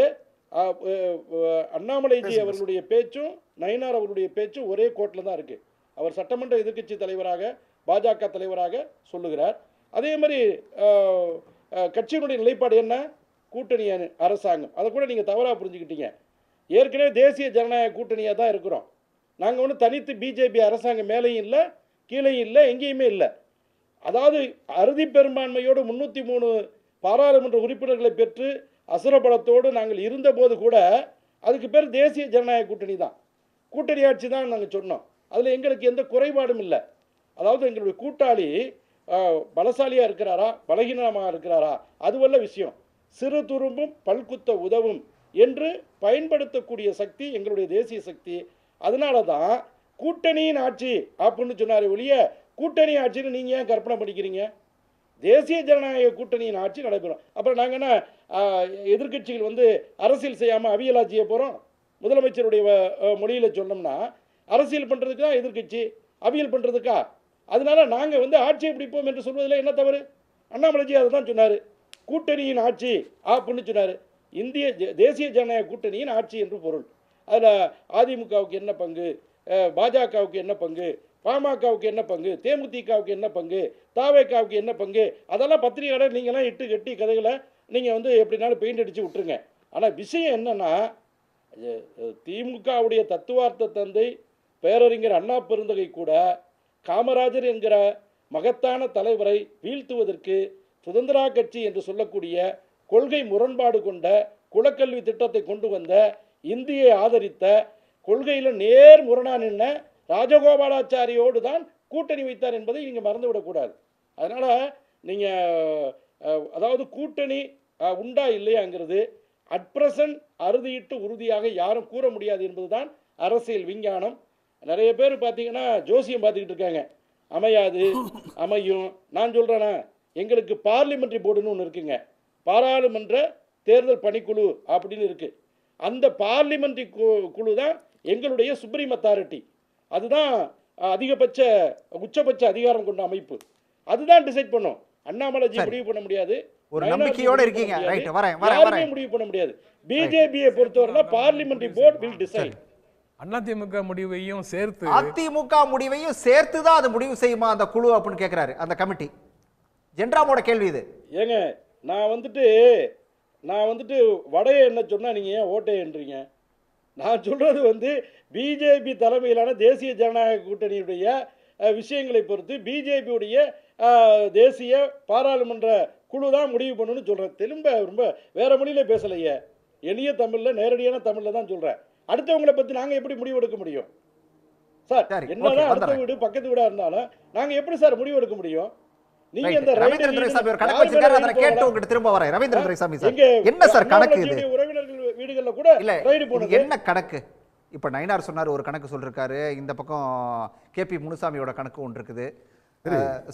அண்ணாமலைஜி அவர்களுடைய பேச்சும் நயினார் அவர்களுடைய பேச்சும் ஒரே கோட்டில் தான் இருக்கு. அவர் சட்டமன்ற எதிர்க்கட்சி தலைவராக பாஜக தலைவராக சொல்லுகிறார். அதே மாதிரி கட்சியினுடைய நிலைப்பாடு என்ன? கூட்டணி அரசாங்கம். அதை கூட நீங்கள் தவறாக புரிஞ்சுக்கிட்டீங்க. ஏற்கனவே தேசிய ஜனநாயக கூட்டணியாக தான் இருக்கிறோம். நாங்கள் ஒன்றும் தனித்து பிஜேபி அரசாங்கம் மேலேயும் இல்லை கீழேயும் இல்லை எங்கேயுமே இல்லை. அதாவது அறுதி பெரும்பான்மையோடு 303 பாராளுமன்ற உறுப்பினர்களை பெற்று அசுரபலத்தோடு நாங்கள் இருந்தபோது கூட அதுக்கு பேர் தேசிய ஜனநாயக கூட்டணி தான், கூட்டணி ஆட்சி தான் நாங்கள் சொன்னோம். அதில் எங்களுக்கு எந்த குறைபாடும் இல்லை. அதாவது எங்களுடைய கூட்டாளி பலசாலியாக இருக்கிறாரா பலகீனமாக இருக்கிறாரா அதுவல்ல விஷயம். சிறு துரும்பும் பல்குத்த உதவும் என்று பயன்படுத்தக்கூடிய சக்தி எங்களுடைய தேசிய சக்தி. அதனால தான் கூட்டணியின் ஆட்சி அப்படின்னு சொன்னார் ஒழிய கூட்டணி ஆட்சின்னு நீங்கள் ஏன் கற்பனை பண்ணிக்கிறீங்க? தேசிய ஜனநாயக கூட்டணியின் ஆட்சி நடைபெறும். அப்புறம் நாங்கள் என்ன எதிர்கட்சிகள் அரசியல் செய்யாமல் அவியல் ஆட்சியை போகிறோம்? முதலமைச்சருடைய மொழியில் சொன்னோம்னா அரசியல் பண்ணுறதுக்கு தான் எதிர்கட்சி, அவியல் பண்ணுறதுக்கா? அதனால நாங்கள் ஆட்சியை பிடிப்போம் என்று சொல்வதில் என்ன தவறு? அண்ணாமலைஜி அதை தான் சொன்னார், கூட்டணியின் ஆட்சி அப்படின்னு சொன்னார். இந்திய தேசிய ஜனநாயக கூட்டணியின் ஆட்சி என்று பொருள். அதில் அதிமுகவுக்கு என்ன பங்கு, பாஜகவுக்கு என்ன பங்கு, பாமகவுக்கு என்ன பங்கு, தேமுதிகவுக்கு என்ன பங்கு, தாவேகாவுக்கு என்ன பங்கு, அதெல்லாம் பத்திரிகையாளர் நீங்களாம் இட்டு கட்டி கதைகளை நீங்கள் எப்படினாலும் பெயிண்ட் அடித்து விட்டுருங்க. ஆனால் விஷயம் என்னென்னா திமுகவுடைய தத்துவார்த்த தந்தை பேரறிஞர் அண்ணா பெருந்தகை கூட காமராஜர் என்கிற மகத்தான தலைவரை வீழ்த்துவதற்கு சுதந்திரா கட்சி என்று சொல்லக்கூடிய கொள்கை முரண்பாடு கொண்ட குலக்கல்வி திட்டத்தை கொண்டு வந்த இந்தியை ஆதரித்த கொள்கையில் நேர் முரணா நின்ன ராஜகோபாலாச்சாரியோடு தான் கூட்டணி வைத்தார் என்பதை நீங்கள் மறந்துவிடக்கூடாது. அதனால் நீங்கள் அதாவது கூட்டணி உண்டா இல்லையாங்கிறது அட் பிரசன்ட் அறுதியிட்டு உறுதியாக யாரும் கூற முடியாது என்பதுதான் அரசியல் விஞ்ஞானம். நிறைய பேர் பார்த்தீங்கன்னா ஜோசியம் பார்த்துக்கிட்டு இருக்காங்க, அமையாது அமையும். நான் சொல்கிறேன்னா எங்களுக்கு பார்லிமெண்ட்ரி போர்டுன்னு ஒன்று இருக்குங்க, பாராளுமன்ற தேர்தல் பணிக்குழு அப்படின்னு இருக்குது. அந்த பார்லிமெண்ட்ரி குழு தான் எங்களுடைய சுப்ரீம் அத்தாரிட்டி. அதுதான் அதிகபட்ச உச்சபட்ச அதிகாரம் கொண்ட அமைப்பு. அதுதான் டிசைட் பண்ணும். அண்ணாமலைஜி முடிவு பண்ண முடியாது, ஒரு நம்பிக்கையோட இருக்கீங்க. ரைட், வரேன் முடிவு பண்ண முடியாது. பிஜேபியை பொறுத்தவரை parliamentary board will decide. AIADMK முடிவையும் சேர்த்து அதிமுக முடிவையும் சேர்த்து தான் அது முடிவு செய்யுமா அந்த குழு அப்படின்னு கேட்கிறாரு அந்த கமிட்டி. ஜென்ராமோட கேள்வி இது. ஏங்க நான் வந்துட்டு வடையை என்ன சொன்னா நீங்க ஏன் ஓட்டைன்றீங்க? நான் சொல்றது பிஜேபி தலைமையிலான தேசிய ஜனநாயக கூட்டணியுடைய விஷயங்களை பொறுத்து பிஜேபியுடைய தேசிய பாராளுமன்ற குழு தான் முடிவு பண்ணணும்னு சொல்றேன். திரும்ப ரொம்ப வேற மொழியில பேசலையே, எளிய தமிழ்ல நேரடியான தமிழ்ல தான் சொல்றேன். அடுத்தவங்களை பத்தி நாங்க எப்படி முடிவு எடுக்க முடியும் சார்? என்னதான் அடுத்த வீடு பக்கத்து வீடா இருந்தாலும் நாங்க எப்படி சார் முடிவு எடுக்க முடியும்? நீங்க இந்த என்ன சார் கணக்கு இது? உறவினர்கள் வீடுகள்ல கூட ரைடு போனது என்ன கணக்கு? இப்ப நயினார் சொன்னார் ஒரு கணக்கு சொல்லிருக்காரு, இந்த பக்கம் கேபி முனுசாமியோட கணக்கு ஒன்று இருக்குது,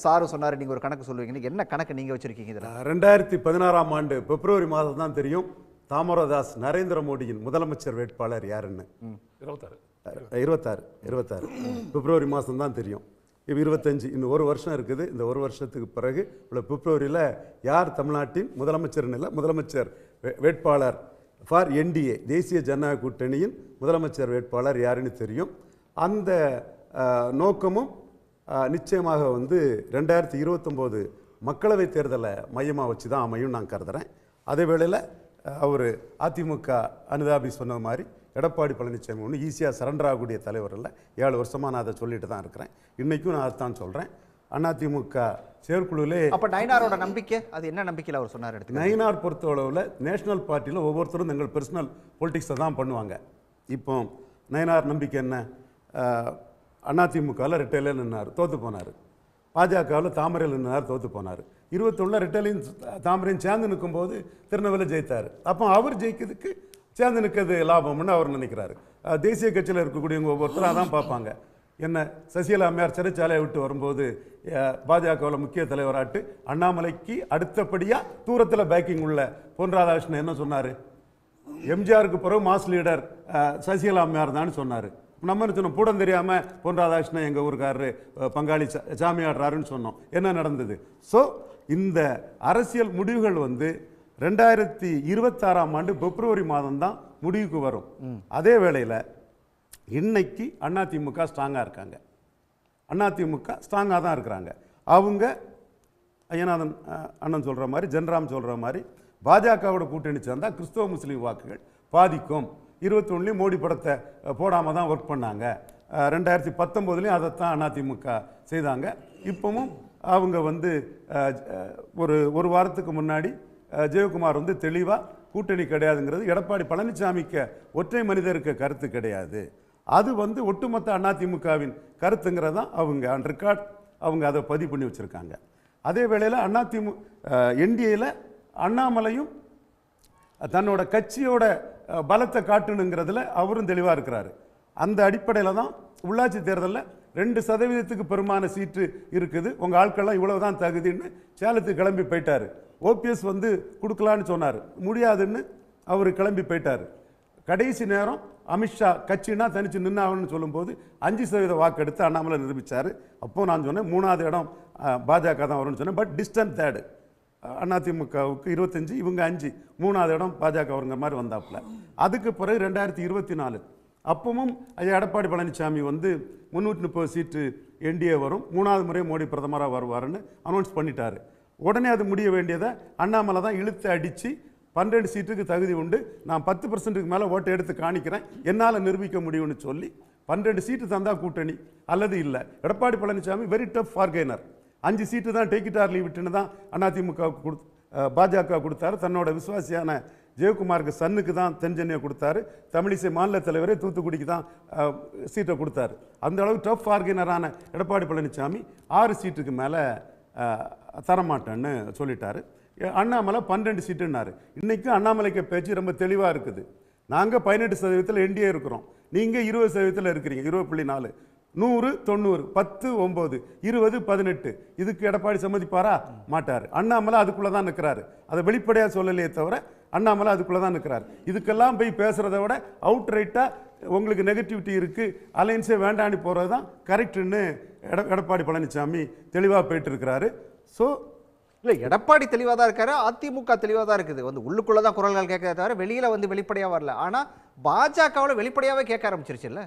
சாரு சொன்னாரு நீங்க ஒரு கணக்கு சொல்லுவீங்க. என்ன கணக்கு நீங்க வச்சிருக்கீங்க? 2016ஆம் ஆண்டு பிப்ரவரி மாதம் தான் தெரியும் தாமோதரதாஸ் நரேந்திர மோடியின் முதலமைச்சர் வேட்பாளர் யாருன்னு. 26 பிப்ரவரி மாதம் தான் தெரியும். இப்போ 25 இன்னும் ஒரு வருஷம் இருக்குது. இந்த ஒரு வருஷத்துக்கு பிறகு உள்ள பிப்ரவரியில் யார் தமிழ்நாட்டின் முதலமைச்சர்னு இல்லை, முதலமைச்சர் வேட்பாளர் ஃபார் என்டிஏ தேசிய ஜனநாயக கூட்டணியின் முதலமைச்சர் வேட்பாளர் யாருன்னு தெரியும். அந்த நோக்கமும் நிச்சயமாக 2029 மக்களவைத் தேர்தலை மையமாக வச்சு தான் அமையும் நான் கருதுகிறேன். அதே வேளையில் அவர் அதிமுக அனுதாபி சொன்ன மாதிரி எடப்பாடி பழனிசாமி ஒன்று ஈஸியாக சரண்டர் ஆகக்கூடிய தலைவர் இல்லை. 7 வருஷமாக நான் அதை சொல்லிட்டு தான் இருக்கிறேன். இன்றைக்கும் நான் அதைத்தான் சொல்கிறேன். அதிமுக செயற்குழுவிலே அப்போ நயினாரோட நம்பிக்கை அது என்ன நம்பிக்கையில் அவர் சொன்னார்? நயினார் பொறுத்தளவில் நேஷனல் பார்ட்டியில் ஒவ்வொருத்தரும் எங்கள் பர்சனல் பொலிட்டிக்ஸை தான் பண்ணுவாங்க. இப்போ நயினார் நம்பிக்கை என்ன? அதிமுகவில் ரெட்டையில நின்னார், தோற்று போனார். பாஜகவில் தாமரையில் நின்றார், தோற்று போனார். 21 ரெட்டலையும் தாமரையும் சேர்ந்து நிற்கும்போது திருநெல்வேலியில் ஜெயித்தார். அப்போ அவர் ஜெயிக்கிறதுக்கு சேர்ந்து நிற்கிறது லாபம்னு அவர் நினைக்கிறாரு. தேசிய கட்சியில் இருக்கக்கூடியவங்க ஒவ்வொருத்தரும் அதான் பார்ப்பாங்க. என்ன சசிகலா அம்மையார் சிறைச்சாலையை விட்டு வரும்போது பாஜகவில் முக்கிய தலைவராட்டு அண்ணாமலைக்கு அடுத்தபடியாக தூரத்தில் பேக்கிங் உள்ள பொன் ராதாகிருஷ்ணன் என்ன சொன்னார்? எம்ஜிஆருக்கு பிறகு மாஸ் லீடர் சசிகலா அம்மையார் தான் சொன்னார். நம்ம என்ன சொன்னோம்? பூடம் தெரியாமல் பொன் ராதாகிருஷ்ணன் எங்கள் ஊருக்காரரு பங்காளி சாமியாடுறாருன்னு சொன்னோம். என்ன நடந்தது? ஸோ இந்த அரசியல் முடிவுகள் 2026ஆம் ஆண்டு பிப்ரவரி மாதம் தான் முடிவுக்கு வரும். அதே வேளையில் இன்னைக்கு அதிமுக ஸ்ட்ராங்காக இருக்காங்க. அதிமுக ஸ்ட்ராங்காக தான் இருக்கிறாங்க. அவங்க ஐயநாதன் அண்ணன் சொல்கிற மாதிரி, ஜென்ராம் சொல்கிற மாதிரி பாஜகவோட கூட்டணி சேர்ந்தால் கிறிஸ்தவ முஸ்லீம் வாக்குகள் பாதிக்கும். 21 மோடி படத்தை போடாமல் தான் ஒர்க் பண்ணாங்க. 2019 அதைத்தான் அதிமுக செய்தாங்க. இப்போவும் அவங்க ஒரு வாரத்துக்கு முன்னாடி ஜெயக்குமார் தெளிவாக கூட்டணி கிடையாதுங்கிறது எடப்பாடி பழனிசாமிக்கு ஒற்றை மனிதருக்கு கருத்து கிடையாது. அது ஒட்டுமொத்த அதிமுகவின் கருத்துங்கிறதான் அவங்க ஆன் ரெக்கார்ட் அவங்க அதை பதிவு பண்ணி வச்சுருக்காங்க. அதே வேளையில் என்டிஏயில் அண்ணாமலையும் தன்னோட கட்சியோட பலத்தை காட்டணுங்கிறதுல அவரும் தெளிவாக இருக்கிறாரு. அந்த அடிப்படையில் தான் உள்ளாட்சி தேர்தலில் 2% பெருமான சீட்டு இருக்குது, உங்கள் ஆட்கள்லாம் இவ்வளவு தான் தகுதின்னு சேலத்துக்கு கிளம்பி போயிட்டார். ஓபிஎஸ் கொடுக்கலான்னு சொன்னார், முடியாதுன்னு அவர் கிளம்பி போயிட்டார். கடைசி நேரம் அமித்ஷா கட்சினா தனித்து நின்னாகணும்னு சொல்லும்போது 5% வாக்கெடுத்து அண்ணாமலை நிரூபித்தார். அப்போது நான் சொன்னேன் 3வது இடம் பாஜக தான் வரும்னு சொன்னேன். பட் டிஸ்டன்ட் தேர்டு அதிமுகவுக்கு 25, இவங்க 5, 3வது இடம் பாஜக வருங்கிற மாதிரி வந்தாப்புல. அதுக்கு பிறகு 2024 அப்பவும் ஐயா எடப்பாடி பழனிசாமி 330 சீட்டு என்டிஏ வரும், 3வது முறை மோடி பிரதமராக வருவாருன்னு அனௌன்ஸ் பண்ணிட்டாரு. உடனே அது முடிய வேண்டியதை அண்ணாமலை தான் இழுத்து அடித்து 12 சீட்டுக்கு தகுதி உண்டு, நான் 10%க்கு மேலே ஓட்டை எடுத்து காணிக்கிறேன், என்னால் நிரூபிக்க முடியும்னு சொல்லி 12 சீட்டு தந்தால் கூட்டணி அல்லது இல்லை. Edappadi Palaniswami very tough bargainer. 5 seat தான் டேக் இட் ஆர் லீவ் இட்னு தான் அதிமுக பாஜக கொடுத்தாரு. தன்னோட விசுவாசியான ஜெயக்குமாருக்கு சன்னுக்கு தான் தென்சென்னையை கொடுத்தாரு. தமிழிசை மாநில தலைவரே தூத்துக்குடிக்கு தான் சீட்டை கொடுத்தாரு. அந்த அளவு டஃப் ஃபார்கெய்னரான எடப்பாடி பழனிசாமி 6 சீட்டுக்கு மேலே தரமாட்டேன்னு சொல்லிட்டாரு. அண்ணாமலை 12 சீட்டுன்னாரு. இன்றைக்கும் அண்ணாமலைக்கு பேச்சு ரொம்ப தெளிவாக இருக்குது. நாங்கள் 18% என்டிஏ இருக்கிறோம், நீங்கள் 20% இருக்கிறீங்க, 20.4, 100, 90, 10, 9, 20, 18. இதுக்கு எடப்பாடி சம்மதிப்பாரா? மாட்டார். அண்ணாமலை அதுக்குள்ளே தான் நிற்கிறாரு. அதை வெளிப்படையாக சொல்லலையே தவிர அண்ணாமலை அதுக்குள்ளே தான் நிற்கிறார். இதுக்கெல்லாம் போய் பேசுகிறத விட அவுட் ரைட்டாக உங்களுக்கு நெகட்டிவிட்டி இருக்குது, அலைன்ஸே வேண்டான்னு போகிறது தான் கரெக்டுன்னு எடப்பாடி பழனிசாமி தெளிவாக போயிட்டு இருக்கிறாரு. ஸோ இல்லை, எடப்பாடி தெளிவாக தான் இருக்காரு, அதிமுக தெளிவாக தான் இருக்குது. உள்ளுக்குள்ளே தான் குரல்கள் கேட்கறத தவிர வெளியில் வெளிப்படையாக வரல. ஆனால் பாஜகவில் வெளிப்படையாகவே கேட்க ஆரம்பிச்சிருச்சுல்ல.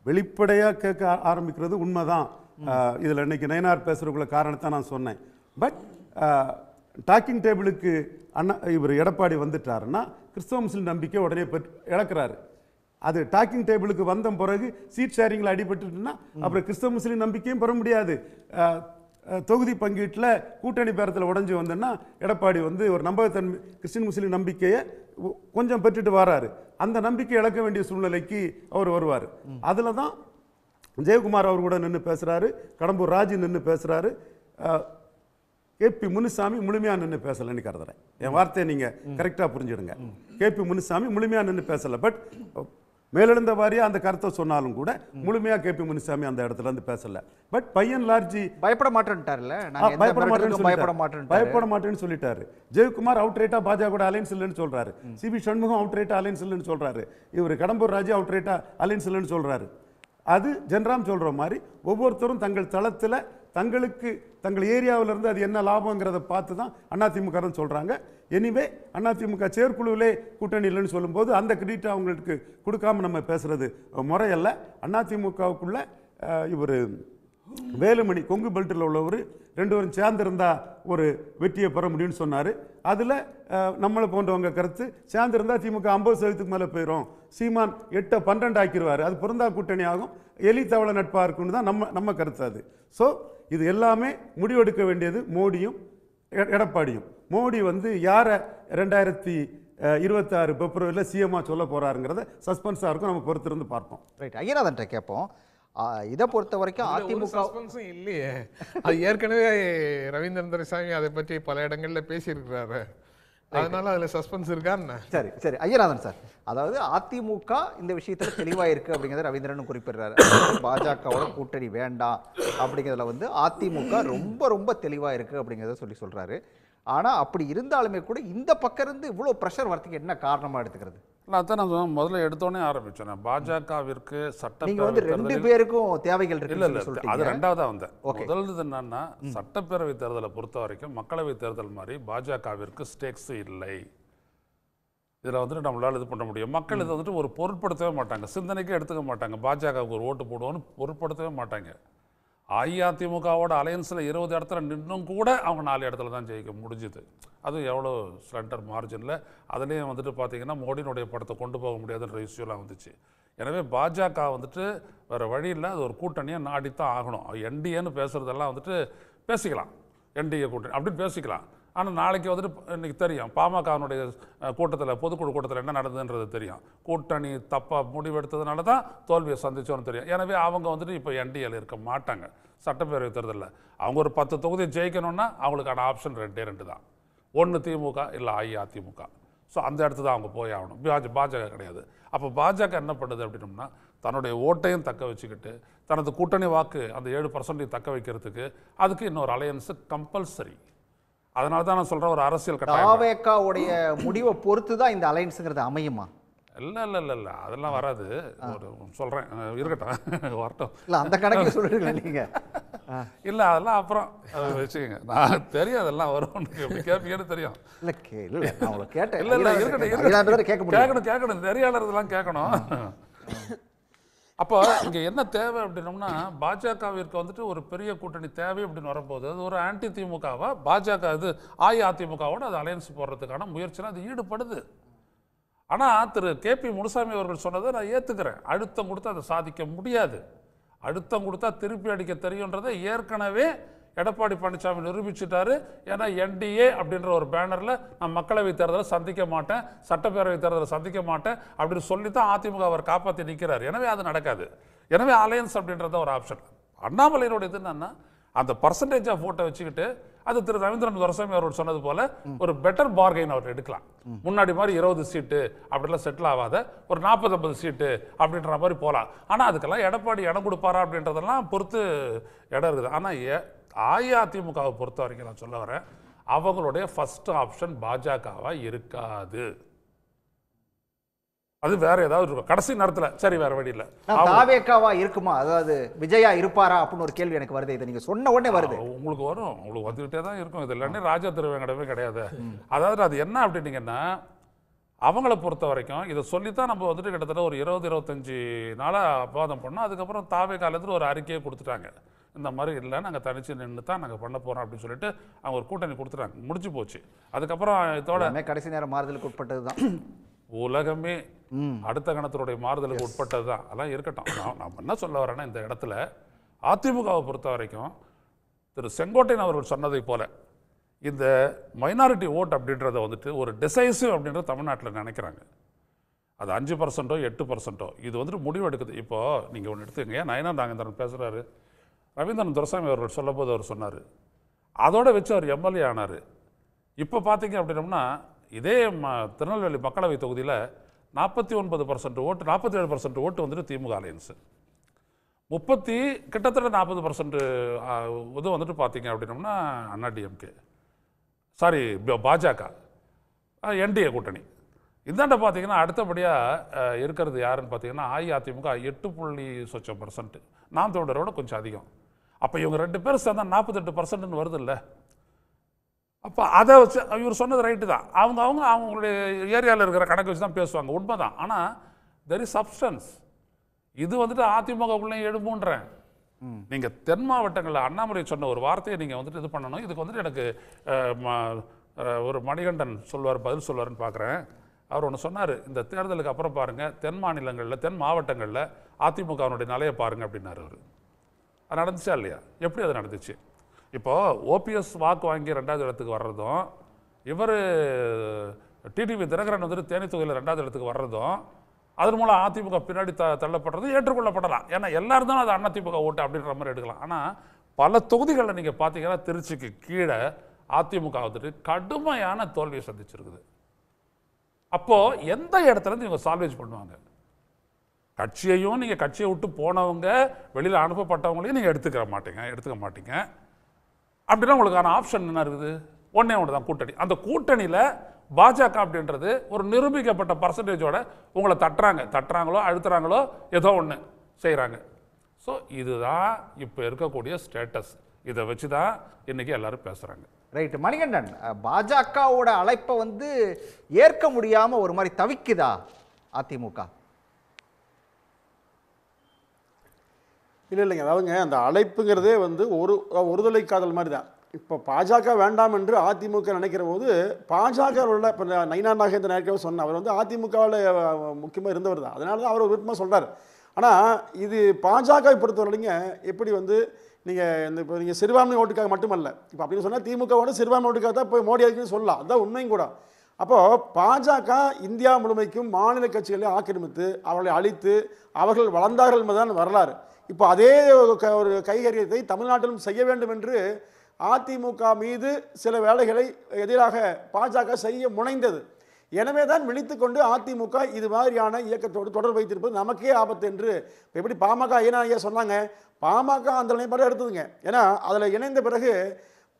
வெளிப்படையாக கேட்க ஆரம்பிக்கிறது உண்மைதான். இதில் இன்னைக்கு நயனார் பேசுகிறக்குள்ள காரணத்தை நான் சொன்னேன். பட் டாக்கிங் டேபிளுக்கு இவர் எடப்பாடி வந்துட்டாருன்னா கிறிஸ்தவ முஸ்லீம் நம்பிக்கை உடனே இழக்கிறாரு. அது டாக்கிங் டேபிளுக்கு வந்த பிறகு சீட் ஷேரிங்கில் அடிபட்டுட்டுன்னா அப்புறம் கிறிஸ்தவ முஸ்லீம் நம்பிக்கையும் பெற முடியாது. தொகுதி பங்கீட்டில் கூட்டணி பேரத்தில் உடஞ்சி வந்தோன்னா எடப்பாடி ஒரு நம்பகத்தன்மை கிறிஸ்டின் முஸ்லீம் நம்பிக்கையை கொஞ்சம் பெற்றுட்டு வராரு. அந்த நம்பிக்கை இழக்க வேண்டிய சூழ்நிலைக்கு அவர் வருவார். அதில் தான் ஜெயக்குமார் அவர் கூட நின்று பேசுகிறாரு, கடம்பூர் ராஜு நின்று பேசுகிறாரு, கேபி முனுசாமி முழுமையாக நின்று பேசலைன்னு கருதுறேன். என் வார்த்தையை நீங்கள் கரெக்டாக புரிஞ்சுடுங்க. கேபி முனுசாமி முழுமையாக நின்று பேசலை. பட் மேலெழுந்த வாரியாக அந்த கருத்தை சொன்னாலும் கூட முழுமையாக கேபி முனுசாமி அந்த இடத்துல இருந்து பேசலை. பட் பையன் லார்ஜி பயப்பட மாட்டேன்ட்டார்ல, பயப்பட மாட்டேன்னு சொல்லிட்டாரு. ஜெயக்குமார் அவுட் ரைட்டாக பாஜக அலைன்ஸ் இல்லைன்னு சொல்கிறாரு. சிபி சண்முகம் அவுட் ரைட்டாக அலைன்ஸ் இல்லைன்னு சொல்கிறாரு. இவர் கடம்பூர் ராஜு அவுட் ரைட்டாக அலைன்ஸ் இல்லைன்னு சொல்கிறாரு. அது ஜென்ராம் சொல்கிற மாதிரி ஒவ்வொருத்தரும் தங்கள் தளத்தில் தங்களுக்கு தங்கள் ஏரியாவிலிருந்து அது என்ன லாபங்கிறத பார்த்து தான் அதிமுக சொல்கிறாங்க. எனிவே அதிமுக செயற்குழுவிலே கூட்டணி இல்லைன்னு சொல்லும்போது அந்த கிரெடிட் அவங்களுக்கு கொடுக்காம நம்ம பேசுகிறது முறையல்ல. அதிமுகவுக்குள்ள இவர் வேலுமணி கொங்கு பெல்ட்டில் உள்ளவர் 2 பேரும் சேர்ந்திருந்தா ஒரு வெற்றியை பெற முடியும்னு சொன்னார். அதில் நம்மளை போன்றவங்க கருத்து சேர்ந்திருந்தா திமுக 50%க்கு மேலே போயிடும், சீமான் 8 12 ஆக்கிடுவார், அது பிறந்தா கூட்டணி ஆகும், எலி தவளை நட்பாக இருக்குன்னு தான் நம்ம கருத்து. அது ஸோ இது எல்லாமே முடிவெடுக்க வேண்டியது மோடியும் எடப்பாடியும். மோடி யாரை 2026 பிப்ரவரியில் சிஎம்மாக சொல்ல போகிறாருங்கிறத சஸ்பென்ஸாக இருக்கும், நம்ம பொறுத்திருந்து பார்ப்போம். ரைட், ஐயநாதன்ட்ட கேட்போம். இதை பொறுத்த வரைக்கும் அதிமுக சஸ்பென்ஸும் இல்லையே. அது ஏற்கனவே ரவீந்திரன் துரைசாமி அதை பற்றி பல இடங்கள்ல பேசியிருக்கிறாரு. அதனால அதில் சஸ்பென்ஸ் இருக்கான்னு. சரி சரி ஐயநாதன் சார், அதாவது அதிமுக இந்த விஷயத்தில் தெளிவாக இருக்குது அப்படிங்கிறத ரவீந்திரன் குறிப்பிடுறாரு. பாஜகவோட கூட்டணி வேண்டாம் அப்படிங்கிறதுல வந்து அதிமுக ரொம்ப ரொம்ப தெளிவாக இருக்குது அப்படிங்கிறத சொல்கிறாரு. ஆனால் அப்படி இருந்தாலுமே கூட இந்த பக்கம் இருந்து இவ்வளோ ப்ரெஷர் வரதுக்கு என்ன காரணமாக எடுத்துக்கிறது? அதான் நான் முதல்ல எடுத்தோடனே ஆரம்பிச்சேன். பாஜகவிற்கு நீங்க வந்து ரெண்டு பேருக்கும் தேவைகள் இல்ல அது ரெண்டாவதா வந்தேன். முதல்ல என்னன்னா சட்டப்பேரவை தேர்தலை பொறுத்த வரைக்கும் மக்களவை தேர்தல் மாதிரி பாஜகவிற்கு ஸ்டேக்ஸ் இல்லை. இதில் வந்துட்டு நம்மளால் இது பண்ண முடியும். மக்கள் இதை வந்துட்டு ஒரு பொருட்படுத்தவே மாட்டாங்க, சிந்தனைக்கே எடுத்துக்க மாட்டாங்க. பாஜகவுக்கு ஒரு ஓட்டு போடுவோன்னு பொருட்படுத்தவே மாட்டாங்க. அஇஅதிமுகவோட அலையன்ஸில் 20 இடத்துல நின்றும் கூட அவங்க 4 இடத்துல தான் ஜெயிக்க முடிஞ்சுது. அதுவும் எவ்வளோ ஸ்லண்டர் மார்ஜினில். அதுலேயும் வந்துட்டு பார்த்தீங்கன்னா மோடியினுடைய படத்தை கொண்டு போக முடியாதுன்ற இஷ்யூலாம் வந்துச்சு. எனவே பாஜக வந்துட்டு வேறு வழி இல்லை, அது ஒரு கூட்டணியை நாடித்தான் ஆகணும். என்டிஏன்னு பேசுகிறதெல்லாம் வந்துட்டு பேசிக்கலாம், என்டிஏ கூட்டணி அப்படின்னு பேசிக்கலாம். ஆனால் நாளைக்கு வந்துட்டு இன்றைக்கி தெரியும் பாமகனுடைய கூட்டத்தில், பொதுக்குழு கூட்டத்தில் என்ன நடந்ததுன்றது தெரியும். கூட்டணி தப்பாக முடிவெடுத்ததுனால தான் தோல்வியை சந்திச்சோன்னு தெரியும். எனவே அவங்க வந்துட்டு இப்போ என்டிஏல இருக்க மாட்டாங்க. சட்டப்பேரவை தேர்தலில் அவங்க ஒரு 10 தொகுதியை ஜெயிக்கணும்னா அவங்களுக்கான ஆப்ஷன் 2 தான். ஒன்று திமுக இல்லை அஇஅதிமுக. ஸோ அந்த இடத்து தான் அவங்க போய் ஆகணும். பாஜக கிடையாது. அப்போ பாஜக என்ன பண்ணுது அப்படின்னோம்னா தன்னுடைய ஓட்டையும் தக்க வச்சுக்கிட்டு தனது கூட்டணி வாக்கு அந்த 7% தக்க வைக்கிறதுக்கு அதுக்கு இன்னொரு அலையன்ஸு கம்பல்சரி. அதனால தான் நான் சொல்கிறேன், ஒரு அரசியல் தாவேகாவுடைய முடிவை பொறுத்து தான் இந்த அலையன்ஸுங்கிறது அமையுமா? இல்லை இல்லை இல்லை இல்லை அதெல்லாம் வராது. சொல்கிறேன், இருக்கட்டும் வரட்டும். இல்லை அந்த கணக்கில் சொல்லிடுங்க நீங்கள். இல்லை அதெல்லாம் அப்புறம் வச்சுக்கோங்க. நான் தெரியும் அதெல்லாம் வரும், எப்படி கேட்பீங்கன்னு தெரியும். இல்லை இல்லை நான் உங்களை கேட்டேன். இல்லை இல்லை இருக்கட்டும் கேட்கணும் தெரியாததெல்லாம் கேட்கணும். அப்போ இங்கே என்ன தேவை அப்படின்னோம்னா பாஜகவிற்கு வந்துட்டு ஒரு பெரிய கூட்டணி தேவை அப்படின்னு வரும்போது அது ஒரு ஆன்டி திமுகவா பாஜக இது அஇஅதிமுகவோட அது அலையன்ஸ் போடுறதுக்கான முயற்சியில் அது ஈடுபடுது. ஆனால் திரு KP முனுசாமி அவர்கள் சொன்னதை நான் ஏற்றுக்கிறேன். அழுத்தம் கொடுத்து அதை சாதிக்க முடியாது. அழுத்தம் கொடுத்தா திருப்பி அடிக்க தெரியுன்றதை ஏற்கனவே எடப்பாடி பழனிசாமி நிரூபிச்சுட்டாரு. ஏன்னா என்டிஏ அப்படின்ற ஒரு பேனரில் நான் மக்களவை தேர்தலை சந்திக்க மாட்டேன், சட்டப்பேரவை தேர்தலை சந்திக்க மாட்டேன் அப்படின்னு சொல்லி தான் அதிமுக அவர் காப்பாற்றி நிற்கிறார். எனவே அது நடக்காது. எனவே அலையன்ஸ் அப்படின்றத ஒரு ஆப்ஷன். அண்ணாமலையினோட இது என்னன்னா அந்த பர்சன்டேஜ் ஆஃப் ஓட்டை வச்சுக்கிட்டு அது திரு ரவீந்திரன் துரைசாமி அவர்கள் சொன்னது போல ஒரு பெட்டர் பார்கெயின் அவர் எடுக்கலாம். முன்னாடி மாதிரி 20 சீட்டு அப்படிலாம் செட்டில் ஆகாத ஒரு 40-50 சீட்டு அப்படின்ற மாதிரி போகலாம். ஆனால் அதுக்கெல்லாம் எடப்பாடி இடம் கொடுப்பாரா அப்படின்றதெல்லாம் பொறுத்து இடம் இருக்குது. ஆனால் அஇஅதிமுகவை பொறுத்த வரைக்கும் நான் சொல்ல வரேன், அவங்களுடைய ஃபர்ஸ்ட் ஆப்ஷன் பாஜகவா இருக்காது. அது வேற ஏதாவது இருக்கும் கடைசி நேரத்தில். சரி வேற வழி இல்லை. தாவேகாவா இருக்குமா, அதாவது விஜயா இருப்பாரா அப்படின்னு ஒரு கேள்வி எனக்கு வருது. இதை நீங்க சொன்ன உடனே வருது. உங்களுக்கு வரும், உங்களுக்கு வந்துகிட்டே தான் இருக்கும். இது இல்லைன்னா ராஜா திருவேங்கடமே கிடையாது. அதாவது அது என்ன அப்படின்னீங்கன்னா அவங்கள பொறுத்த வரைக்கும் இதை சொல்லித்தான் நம்ம வந்துட்டு கிட்டத்தட்ட ஒரு 20-25 நாளாக விவாதம் பண்ணோம். அதுக்கப்புறம் தாவேகாலேருந்து ஒரு அறிக்கையை கொடுத்துட்டாங்க. இந்த மாதிரி இல்லை, நாங்கள் தனிச்சு நின்று தான் நாங்கள் பண்ண போகிறோம் அப்படின்னு சொல்லிட்டு அவங்க ஒரு கூட்டணி கொடுத்துட்டாங்க. முடிஞ்சு போச்சு. அதுக்கப்புறம் இதோட கடைசி நேரம் மாறுதலுக்கு உட்பட்டது தான் உலகமே. அடுத்த கணத்தினுடைய மாறுதலுக்கு உட்பட்டது தான். அதெல்லாம் இருக்கட்டும். நான் என்ன சொல்ல வரேன்னா இந்த இடத்துல அதிமுகவை பொறுத்த வரைக்கும் திரு செங்கோட்டையன் அவர்கள் சொன்னதை போல இந்த மைனாரிட்டி ஓட் அப்படின்றத வந்துட்டு ஒரு டிசைசிவ் அப்படின்றத தமிழ்நாட்டில் நினைக்கிறாங்க. அது 5%, 8%. இது வந்துட்டு முடிவு எடுக்குது. இப்போது நீங்கள் ஒன்று எடுத்துக்கங்க. நயனா நாகேந்திரன் பேசுகிறாரு, ரவீந்திரன் துரைசாமி அவர்கள் சொல்லும் போது அவர் சொன்னார், அதோட வச்சு அவர் எம்எல்ஏ ஆனார். இப்போ பார்த்தீங்க அப்படின்னோம்னா இதே திருநெல்வேலி மக்களவை தொகுதியில் 49% ஓட்டு, 47% ஓட்டு வந்துட்டு திமுக அலையன்ஸு, கிட்டத்தட்ட 40% இது வந்துட்டு பார்த்தீங்க அப்படின்னோம்னா அண்ணாடிஎம்கே, சாரி பாஜக, என்டிஏ கூட்டணி. இந்தாண்ட பார்த்தீங்கன்னா அடுத்தபடியாக இருக்கிறது யாருன்னு பார்த்தீங்கன்னா அஇஅதிமுக 8% நாம் தமிழரோட கொஞ்சம் அதிகம். அப்போ இவங்க 2 பேரும் சேர்ந்தா 48% வருது இல்லை. அப்போ அதை வச்சு இவர் சொன்னது ரைட்டு தான். அவங்களுடைய ஏரியாவில் இருக்கிற கணக்கு வச்சு தான் பேசுவாங்க, உண்மை தான். ஆனால் தெர் இஸ் சப்ஸ்டன்ஸ். இது வந்துட்டு அதிமுகக்குள்ளேயும் எழுப்புன்றேன். நீங்கள் தென் மாவட்டங்களில் அண்ணாமலை சொன்ன ஒரு வார்த்தையை நீங்கள் வந்துட்டு இது பண்ணணும். இதுக்கு வந்துட்டு எனக்கு ஒரு மணிகண்டன் சொல்வார், பதில் சொல்வார்னு பார்க்குறேன். அவர் ஒன்று சொன்னார், இந்த தேர்தலுக்கு அப்புறம் பாருங்கள் தென் மாநிலங்களில், தென் மாவட்டங்களில் அதிமுகவினுடைய நிலையை பாருங்கள் அப்படின்னாரு அவர். அது நடந்துச்சா இல்லையா? எப்படி அது நடந்துச்சு? இப்போது ஓபிஎஸ் வாக்கு வாங்கி 2வது இடத்துக்கு வர்றதும், இவர் டிடிவி தினகரன் வந்துட்டு தேனி தொகுதியில் 2வது இடத்துக்கு வர்றதும் அதன் மூலம் அதிமுக பின்னாடி தள்ளப்படுறது ஏற்றுக்கொள்ளப்படலாம். ஏன்னா எல்லாரும் தான் அது அதிமுக ஓட்டு அப்படின்ற மாதிரி எடுக்கலாம். ஆனால் பல தொகுதிகளில் நீங்கள் பார்த்தீங்கன்னா திருச்சிக்கு கீழே அதிமுக வந்துட்டு கடுமையான தோல்வியை சந்திச்சிருக்குது. அப்போது எந்த இடத்துலேருந்து இவங்க சால்வேஜ் பண்ணுவாங்க? கட்சியையும் நீங்கள் கட்சியை விட்டு போனவங்க வெளியில் அனுப்பப்பட்டவங்களையும் நீங்கள் எடுத்துக்க மாட்டீங்க. அப்படின்னா உங்களுக்கான ஆப்ஷன் என்ன இருக்குது? ஒன்றே ஒன்று தான், கூட்டணி. அந்த கூட்டணியில் பாஜக அப்படின்றது ஒரு நிரூபிக்கப்பட்ட பர்சன்டேஜோட உங்களை தட்டுறாங்களோ அழுத்துறாங்களோ ஏதோ ஒன்று செய்கிறாங்க. ஸோ இதுதான் இப்போ இருக்கக்கூடிய ஸ்டேட்டஸ். இதை வச்சு தான் இன்றைக்கி எல்லாரும் பேசுகிறாங்க. ரைட்டு மணிகண்டன், பாஜகவோட அழைப்பை ஏற்க முடியாமல் ஒரு மாதிரி தவிக்குதா அதிமுக? இல்லைங்க, அதாவதுங்க அந்த அழைப்புங்கிறதே ஒருதலை காதல் மாதிரி தான். இப்போ பாஜக வேண்டாம் என்று அதிமுக நினைக்கிற போது பாஜக உள்ள இப்போ நயினா நாகேந்திரன் ஏற்கனவே சொன்ன அவர் அதிமுகவில் முக்கியமாக இருந்தவர் தான். அதனால தான் அவர் விருப்பமாக சொல்கிறார். ஆனால் இது பாஜகவை பொறுத்தவரைங்க எப்படி நீங்கள் இப்போ நீங்கள் சிறுபான்மை ஓட்டுக்காக மட்டுமல்ல, இப்போ அப்படின்னு சொன்னால் திமுகவோட சிறுபான்மை ஓட்டுக்காக தான் இப்போ மோடி அதுக்குன்னு சொல்லலாம். அதுதான் உண்மையும் கூட. அப்போது பாஜக இந்தியா முழுமைக்கும் மாநில கட்சிகளை ஆக்கிரமித்து அவர்களை அழித்து அவர்கள் வளர்ந்தார்கள் என்பதுதான் வரலாறு. இப்போ அதே ஒரு கைகரியத்தை தமிழ்நாட்டிலும் செய்ய வேண்டும் என்று அதிமுக மீது சில வேலைகளை எதிராக பாஜக செய்ய முனைந்தது. எனவே தான் விழித்துக்கொண்டு அதிமுக இது மாதிரியான இயக்கத்தோடு தொடர்பு வைத்திருப்பது நமக்கே ஆபத்து என்று எப்படி பாமக ஐயா சொன்னாங்க. பாமக அந்த நிலைப்பாடு எடுத்ததுங்க. ஏன்னா அதில் இணைந்த பிறகு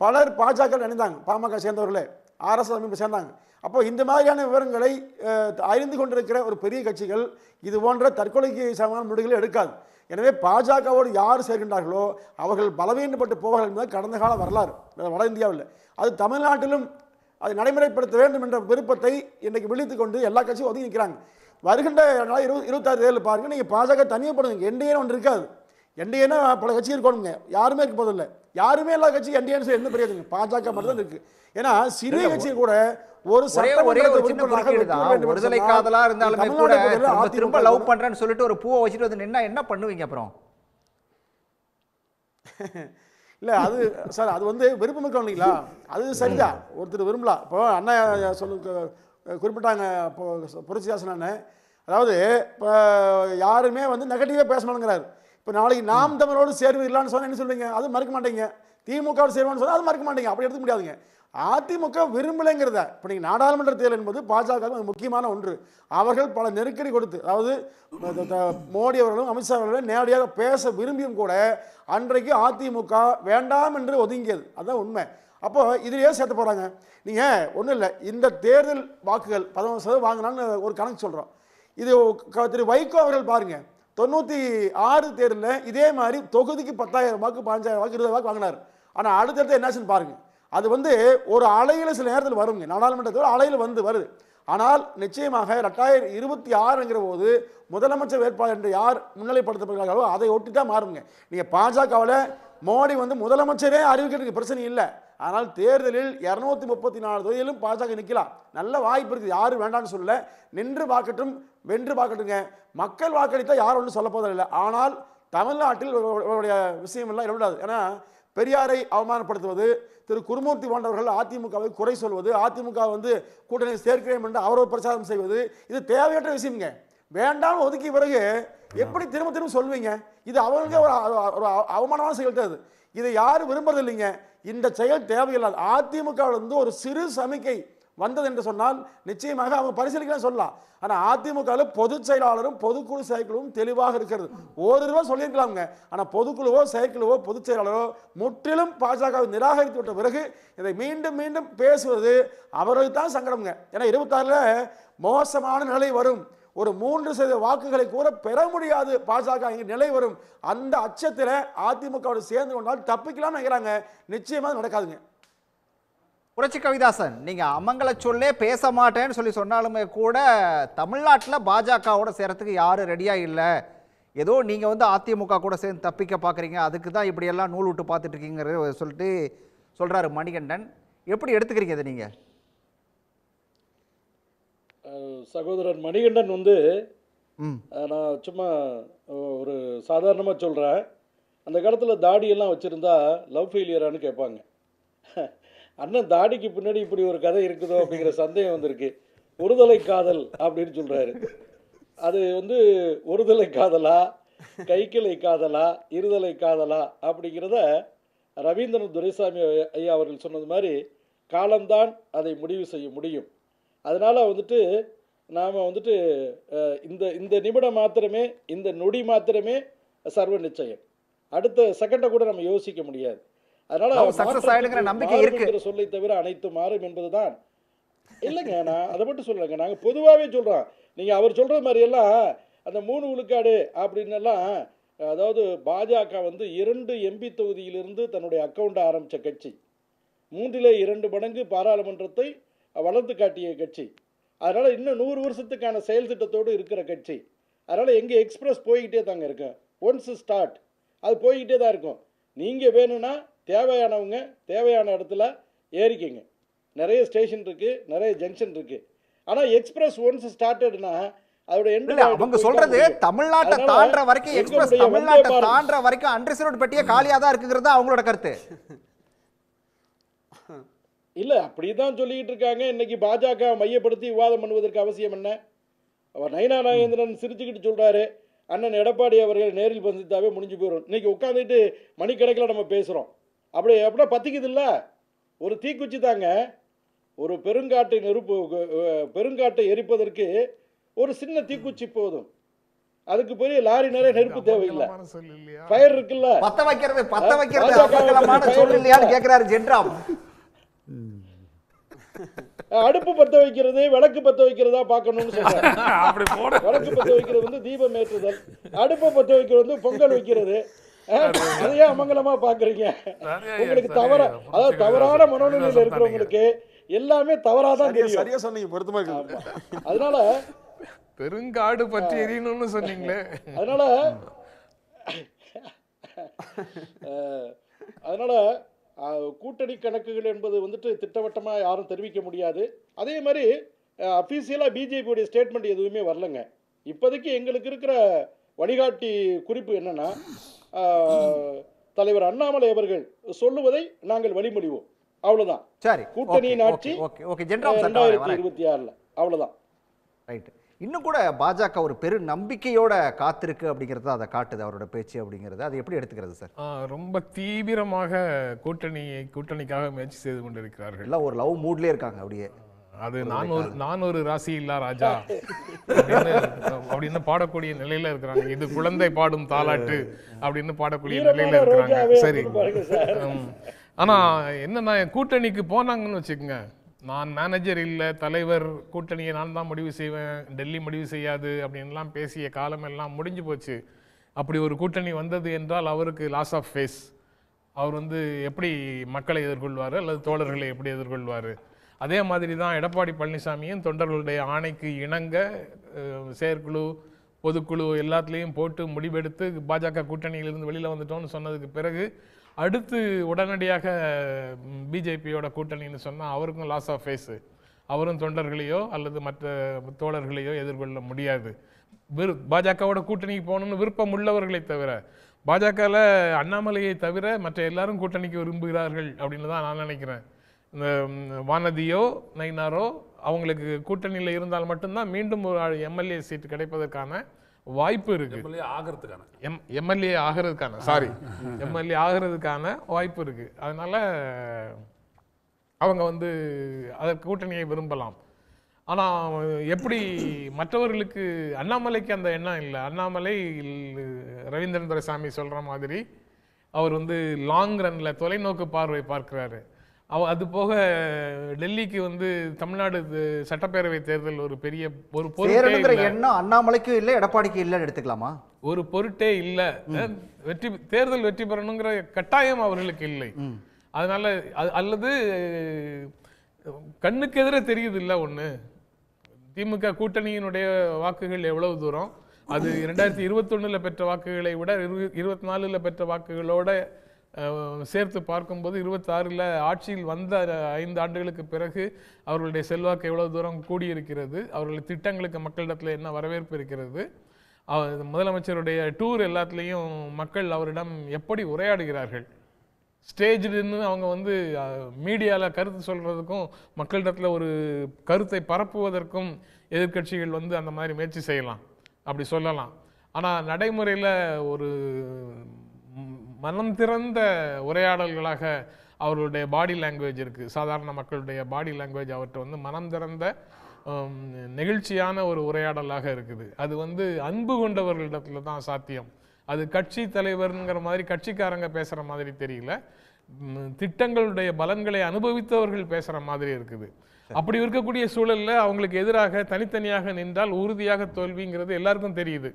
பலர் பாஜக இணைந்தாங்க, பாமக சேர்ந்தவர்களே RSS அமைப்பு சேர்ந்தாங்க. அப்போ இந்த மாதிரியான விவரங்களை அறிந்து கொண்டிருக்கிற ஒரு பெரிய கட்சிகள் இது போன்ற தற்கொலைக்கு சமமான முடிவுகளை எடுக்காது. எனவே பாஜகவோடு யார் சேர்கின்றார்களோ அவர்கள் பலவீனப்பட்டு போவார்கள் என்பது கடந்த கால வரலாறு வட இந்தியாவில். அது தமிழ்நாட்டிலும் அதை நடைமுறைப்படுத்த வேண்டும் என்ற விருப்பத்தை இன்றைக்கு விழித்துக் கொண்டு எல்லா கட்சியும் ஒதுங்கி நிற்கிறாங்க. வருகின்ற 26 தேர்தல் பாருங்கள், நீங்கள் பாஜக தனியாக போடுங்க. என்டிஏன்னு ஒன்று இருக்காது. என்டிஏன்னா பல கட்சி இருக்கணுங்க, யாருமே இருக்க போதில்லை. யாருமே எல்லா கட்சி என்டிஏன்னு எந்த பெரியதுங்க, பாஜக மட்டும் தான் இருக்குது. ஏன்னா சிறிய கட்சி கூட ஒரு ஒருதலை காதலா இருந்தாலுமே கூட திரும்ப லவ் பண்றேன்னு சொல்லிட்டு ஒரு பூவை வச்சுட்டு வந்து நின்னா என்ன பண்ணுவீங்க அப்புறம்? இல்லை அது சார், அது விருப்பம் இருக்கணும் இல்லைங்களா? அது சரிதான், ஒருத்தர் விரும்பலாம். இப்போ அண்ணா குறிப்பிட்டாங்க, இப்போ புரட்சிதாசன் அண்ணன், அதாவது இப்போ யாருமே நெகட்டிவாக பேசணுங்கிறாரு. இப்போ நாளைக்கு நாம் தமிழோடு சேர்வீர்களான்னு சொன்னால் என்ன சொல்லுவீங்க? அது மறுக்க மாட்டீங்க. திமுகவோடு சேருவான்னு சொன்னால் அது மறுக்க மாட்டீங்க. அப்படி எடுத்துக்க முடியாதுங்க. அதிமுக விரும்பலைங்கிறத இப்போ நீங்கள் நாடாளுமன்ற தேர்தல் என்பது பாஜக முக்கியமான ஒன்று. அவர்கள் பல நெருக்கடி கொடுத்து, அதாவது மோடி அவர்களும் அமித்ஷா அவர்களும் நேரடியாக பேச விரும்பியும் கூட அன்றைக்கு அதிமுக வேண்டாம் என்று ஒதுங்கியது. அதுதான் உண்மை. அப்போ இதிலேயே சேர்த்து போகிறாங்க. நீங்கள் ஒன்றும் இல்லை, இந்த தேர்தல் வாக்குகள் 11% வாங்கினான்னு ஒரு கணக்கு சொல்கிறோம். இது திரு வைகோ அவர்கள் பாருங்கள், 96 தேர்தலில் இதே மாதிரி தொகுதிக்கு 10,000 வாக்கு 15,000 வாக்கு 20 வாக்கு வாங்கினார். ஆனால் அடுத்தடுத்து என்னாச்சுன்னு பாருங்கள். அது ஒரு அலையில் சில நேரத்தில் வருங்க, நாடாளுமன்றத்தில் அலையில் வருது. ஆனால் நிச்சயமாக 2026ங்கிற போது முதலமைச்சர் வேட்பாளர் என்று யார் முன்னிலைப்படுத்தப்படுகிறார்களோ அதை ஒட்டி தான் மாறுங்க. நீங்கள் பாஜகவில் மோடி முதலமைச்சரே அறிவிக்கிறதுக்கு பிரச்சனை இல்லை. ஆனால் தேர்தலில் 234 தொகுதியிலும் பாஜக நிற்கலாம், நல்ல வாய்ப்பு இருக்குது. யாரும் வேண்டாம்னு சொல்ல, நின்று பார்க்கட்டும், வென்று பார்க்கட்டுங்க. மக்கள் வாக்களித்தால் யாரும் ஒன்றும் சொல்ல போவதில்லை. ஆனால் தமிழ்நாட்டில் விஷயம் எல்லாம் விடாது. ஏன்னா பெரியாரை அவமானப்படுத்துவது, திரு குருமூர்த்தி போன்றவர்கள் அதிமுகவை குறை சொல்வது, அதிமுக கூட்டணி சேர்க்கிறேன் என்று அவரவர் பிரச்சாரம் செய்வது, இது தேவையற்ற விஷயம்ங்க. வேண்டாம் ஒதுக்கிய பிறகு எப்படி திரும்ப சொல்வீங்க? இது அவர்களுக்கு ஒரு அவமானமான செயல் அது. இதை யாரும் விரும்புறது இல்லைங்க. இந்த செயல் தேவையில்லாது. அதிமுக ஒரு சிறு சமிக்கை வந்தது என்று சொன்னால் நிச்சயமாக அவங்க பரிசீலிக்கலாம் சொல்லலாம். ஆனால் அதிமுகவில் பொதுச் செயலாளரும் பொதுக்குழு செயற்குழுவும் தெளிவாக இருக்கிறது. ஒரு ரூபா சொல்லியிருக்கலாமுங்க. ஆனால் பொதுக்குழுவோ செயற்குழுவோ பொதுச் செயலாளரோ முற்றிலும் பாஜகவை நிராகரித்து விட்ட பிறகு இதை மீண்டும் மீண்டும் பேசுவது அவர்களுக்கு தான் சங்கடம்ங்க. ஏன்னா 26ல் மோசமான நிலை வரும், ஒரு 3% வாக்குகளை கூட பெற முடியாது பாஜக நிலை வரும். அந்த அச்சத்தில் அதிமுகவோடு சேர்ந்து கொண்டால் தப்பிக்கலாம்னு நினைக்கிறாங்க. நிச்சயமாக நடக்காதுங்க. புரட்சி கவிதாசன், நீங்கள் அமங்கல சொல்லே பேச மாட்டேன்னு சொன்னாலுமே கூட தமிழ்நாட்டில் பாஜகவோட சேரத்துக்கு யாரும் ரெடியாக இல்லை. ஏதோ நீங்கள் அதிமுக கூட சேர்ந்து தப்பிக்க பார்க்குறீங்க, அதுக்கு தான் இப்படியெல்லாம் நூல் விட்டு பார்த்துட்டு இருக்கீங்கிறத சொல்கிறாரு மணிகண்டன். எப்படி எடுத்துக்கிறீங்க இதை நீங்கள்? சகோதரன் மணிகண்டன் நான் சும்மா ஒரு சாதாரணமாக சொல்கிறேன். அந்த காலத்தில் தாடியெல்லாம் வச்சுருந்தா லவ் ஃபெயிலியரானு கேட்பாங்க. அண்ணன் தாடிக்கு பின்னாடி இப்படி ஒரு கதை இருக்குதோ அப்படிங்கிற சந்தேகம் வந்திருக்கு. ஒருதலை காதல் அப்படின்னு சொல்கிறாரு. அது வந்து ஒருதலை காதலா, கைக்கிளை காதலா, இருதலை காதலா அப்படிங்கிறத ரவீந்திரன் துரைசாமி ஐயா அவர்கள் சொன்னது மாதிரி காலம்தான் அதை முடிவு செய்ய முடியும். அதனால் வந்துட்டு நாம் வந்துட்டு இந்த இந்த நிமிடம் மாத்திரமே, இந்த நொடி மாத்திரமே சர்வ நிச்சயம். அடுத்த செகண்டை கூட நம்ம யோசிக்க முடியாது. அதனால் சொல்லை தவிர அனைத்து மாறும் என்பதுதான். இல்லைங்க, நான் அதை மட்டும் சொல்லலைங்க, நாங்கள் பொதுவாகவே சொல்கிறோம். நீங்கள் அவர் சொல்கிற மாதிரியெல்லாம் அந்த 3 விழுக்காடு அப்படின்னெல்லாம், அதாவது பாஜக வந்து 2 எம்பி தொகுதியிலிருந்து தன்னுடைய அக்கௌண்ட்டை ஆரம்பித்த கட்சி, 3ல் 2 மடங்கு பாராளுமன்றத்தை வளர்த்து காட்டிய கட்சி. அதனால் இன்னும் 100 வருஷத்துக்கான செயல் திட்டத்தோடு இருக்கிற கட்சி. அதனால் எங்கள் எக்ஸ்பிரஸ் போய்கிட்டே தாங்க இருக்கும். ஒன்ஸ் ஸ்டார்ட் அது போய்கிட்டே தான் இருக்கும். நீங்கள் வேணும்னா தேவையானவங்க தேவையான இடத்துல ஏறிக்கிங்க. நிறைய ஸ்டேஷன் இருக்குது, நிறைய ஜங்ஷன் இருக்குது. ஆனால் எக்ஸ்பிரஸ் ஒன்ஸ் ஸ்டார்டட்னா அதோட எண்ட் அவங்க சொல்றது தமிழ்நாட்டை தாண்டற வரைக்கும், எக்ஸ்பிரஸ் தமிழ்நாட்டை தாண்டற வரைக்கும் அன்ரிசர்வ்ட் பெட்டியே காலியா தான் இருக்குங்கிறது அவங்களோட கருத்து. இல்லை, அப்படி தான் சொல்லிக்கிட்டு இருக்காங்க. இன்னைக்கு பாஜக மையப்படுத்தி விவாதம் பண்ணுவதற்கு அவசியம் என்ன? அவர் நயினா நாகேந்திரன் சிரிச்சுக்கிட்டு சொல்கிறாரு, அண்ணன் எடப்பாடி அவர்கள் நேரில் சந்தித்தாவே முடிஞ்சு போயிடும். இன்றைக்கி உட்காந்துட்டு மணிக்கணக்கில் நம்ம பேசுகிறோம். அப்படின்னா பற்றிக்குது இல்லை? ஒரு தீக்குச்சி தாங்க. ஒரு பெருங்காட்டை எரிப்பதற்கு ஒரு சின்ன தீக்குச்சி போதும். அதுக்கு பெரிய லாரி நிறைய நெருப்பு தேவையில்லை. ஃபயர் இருக்குல்ல, பத்த வைக்கிறது அபகலமான சொல் இல்லையான்னு கேக்குறாரு ஜென்ராம். அடுப்பு பத்த வைக்கிறது, விளக்கு பத்த வைக்கிறதா பார்க்கணும்னு சொல்றேன். விளக்கு பத்த வைக்கிறது வந்து தீபம் ஏற்றுதல், அடுப்பை பத்த வைக்கிறது வந்து பொங்கல் வைக்கிறது. அதையே அமங்கலமா பாக்குறீங்க. உங்களுக்கு அதாவது தவறான மனோநிலையில் இருக்கிறவங்களுக்கு எல்லாமே தவறாதான் தெரியும். சரியா சொன்னீங்க, பொருத்தமா இருக்கு. அதனால பெருங்காடு பற்றி எரியணும்னு சொன்னீங்களே, அதனால கூட்டணி கணக்குகள் என்பது வந்துட்டு திட்டவட்டமாக யாரும் தெரிவிக்க முடியாது. அதே மாதிரி அஃபீஷியலாக பிஜேபியோடைய ஸ்டேட்மெண்ட் எதுவுமே வரலங்க. இப்போதைக்கு எங்களுக்கு இருக்கிற வழிகாட்டி குறிப்பு என்னன்னா, தலைவர் அண்ணாமலை அவர்கள் சொல்லுவதை நாங்கள் வழிமொழிவோம், அவ்வளவுதான். சரி, கூட்டணியின் ஆட்சி 2026 அவ்வளவுதான். ரைட். இன்னும் கூட பாஜக ஒரு பெரு நம்பிக்கையோட காத்திருக்கு அப்படிங்கிறது அதை காட்டுது அவரோட பேச்சு அப்படிங்கிறது. அது எப்படி எடுத்துக்கிறது சார்? ரொம்ப தீவிரமாக கூட்டணிக்காக முயற்சி செய்து கொண்டிருக்கிறார்கள். எல்லாம் ஒரு லவ் மூட்லேயே இருக்காங்க. அப்படியே அது நான் ஒரு ராசி இல்லா ராஜா அப்படின்னு பாடக்கூடிய நிலையில இருக்கிறாங்க. இது குழந்தை பாடும் தாலாட்டு அப்படின்னு பாடக்கூடிய நிலையில இருக்கிறாங்க. சரி, ஆனா என்னன்னா கூட்டணிக்கு போனாங்கன்னு வச்சுக்கோங்க, நான் மேனேஜர் இல்லை, தலைவர், கூட்டணியை நான் தான் முடிவு செய்வேன், டெல்லி முடிவு செய்யாது அப்படின்லாம் பேசிய காலம் எல்லாம் முடிஞ்சு போச்சு. அப்படி ஒரு கூட்டணி வந்தது என்றால் அவருக்கு லாஸ் ஆஃப் ஃபேஸ். அவர் வந்து எப்படி மக்களை எதிர்கொள்வார் அல்லது தோழர்களை எப்படி எதிர்கொள்வார்? அதே மாதிரி தான் எடப்பாடி பழனிசாமியும் தொண்டர்களுடைய ஆணைக்கு இணங்க செயற்குழு, பொதுக்குழு எல்லாத்துலேயும் போட்டு முடிவெடுத்து பாஜக கூட்டணியிலிருந்து வெளியில் வந்துட்டோம்னு சொன்னதுக்கு பிறகு அடுத்து உடனடியாக பிஜேபியோட கூட்டணின்னு சொன்னால் அவருக்கும் லாஸ் ஆஃப் ஃபேஸு. அவரும் தொண்டர்களையோ அல்லது மற்ற தோழர்களையோ எதிர்கொள்ள முடியாது. பாஜகவோட கூட்டணிக்கு போகணும்னு விருப்பம் உள்ளவர்களை தவிர, பாஜகவில் அண்ணாமலையை தவிர மற்ற எல்லாரும் கூட்டணிக்கு விரும்புகிறார்கள் அப்படின்னு தான் நான் நினைக்கிறேன். இந்த வானதியோ நயினாரோ அவங்களுக்கு கூட்டணியில் இருந்தால் மட்டும்தான் மீண்டும் ஒரு எம்எல்ஏ சீட் கிடைப்பதற்கான வாய்ப்பு இருக்கு. எம்எல்ஏ ஆகிறதுக்கான வாய்ப்பு இருக்கு. அதனால அவங்க வந்து அதற்கு கூட்டணியை விரும்பலாம். ஆனால் எப்படி மற்றவர்களுக்கு, அண்ணாமலைக்கு அந்த எண்ணம் இல்லை. அண்ணாமலை ரவீந்திரன் துரைசாமி சொல்கிற மாதிரி அவர் வந்து லாங் ரன்ல தொலைநோக்கு பார்வை பார்க்கிறாரு. அது போக டெல்லிக்கு வந்து தமிழ்நாடு சட்டப்பேரவை தேர்தல் ஒரு பெரிய ஒரு பொருட்டே எண்ணம் அண்ணாமலைக்கும் இல்லை, எடப்பாடிக்கு இல்லைன்னு எடுத்துக்கலாமா? ஒரு பொருட்டே இல்லை. தேர்தல் வெற்றி பெறணுங்கிற கட்டாயம் அவர்களுக்கு இல்லை. அதனால அல்லது கண்ணுக்கு எதிரே தெரியுது இல்லை. ஒன்று, திமுக கூட்டணியினுடைய வாக்குகள் எவ்வளவு தூரம், அது 2021 பெற்ற வாக்குகளை விட 24 பெற்ற வாக்குகளோட சேர்த்து பார்க்கும்போது 26 ஆட்சியில் வந்த 5 ஆண்டுகளுக்கு பிறகு அவர்களுடைய செல்வாக்கு எவ்வளவு தூரம் கூடியிருக்கிறது, அவர்களுடைய திட்டங்களுக்கு மக்களிடத்தில் என்ன வரவேற்பு இருக்கிறது, முதலமைச்சருடைய டூர் எல்லாத்துலேயும் மக்கள் அவரிடம் எப்படி உரையாடுகிறார்கள், ஸ்டேஜ்னு அவங்க வந்து மீடியாவில் கருத்து சொல்கிறதுக்கும் மக்களிடத்தில் ஒரு கருத்தை பரப்புவதற்கும் எதிர்கட்சிகள் வந்து அந்த மாதிரி முயற்சி செய்யலாம். அப்படி சொல்லலாம். ஆனால் நடைமுறையில் ஒரு மனம் திறந்த உரையாடல்களாக அவர்களுடைய பாடி லாங்குவேஜ் இருக்குது. சாதாரண மக்களுடைய பாடி லாங்குவேஜ் அவர்கிட்ட வந்து மனம் திறந்த நெகிழ்ச்சியான ஒரு உரையாடலாக இருக்குது. அது வந்து அன்பு கொண்டவர்களிடத்துல தான் சாத்தியம். அது கட்சி தலைவருங்கிற மாதிரி கட்சிக்காரங்க பேசுகிற மாதிரி தெரியல, திட்டங்களுடைய பலன்களை அனுபவித்தவர்கள் பேசுகிற மாதிரி இருக்குது. அப்படி இருக்கக்கூடிய சூழலில் அவங்களுக்கு எதிராக தனித்தனியாக நின்றால் உறுதியாக தோல்விங்கிறது எல்லாருக்கும் தெரியுது.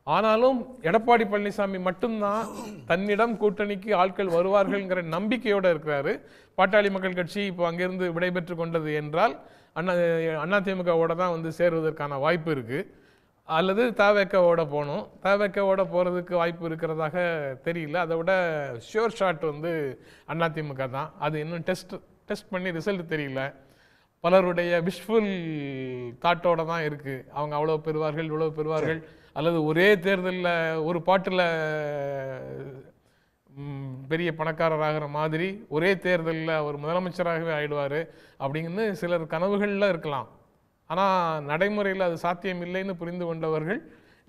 ஆனாலும் எடப்பாடி பழனிசாமி மட்டும்தான் தன்னிடம் கூட்டணிக்கு ஆட்கள் வருவார்கள்ங்கிற நம்பிக்கையோடு இருக்கிறாரு. பாட்டாளி மக்கள் கட்சி இப்போ அங்கிருந்து விடைபெற்று கொண்டது என்றால் அதிமுகவோட தான் வந்து சேருவதற்கான வாய்ப்பு இருக்குது. அல்லது தவேகவோட போகணும். தவேகவோட போகிறதுக்கு வாய்ப்பு இருக்கிறதாக தெரியல. அதை விட ஷியோர் ஷாட் வந்து அதிமுக தான். அது இன்னும் டெஸ்ட் பண்ணி ரிசல்ட் தெரியல. பலருடைய விஷுவல் தாட்டோடு தான் இருக்குது. அவங்க அவ்வளோ பெறுவார்கள் இவ்வளோ பெறுவார்கள், அல்லது ஒரே தேர்தலில் ஒரு பாட்டில் பெரிய பணக்காரராகிற மாதிரி ஒரே தேர்தலில் அவர் முதலமைச்சராகவே ஆயிடுவார் அப்படிங்கன்னு சிலர் கனவுகளில் இருக்கலாம். ஆனால் நடைமுறையில் அது சாத்தியம் இல்லைன்னு புரிந்து கொண்டவர்கள்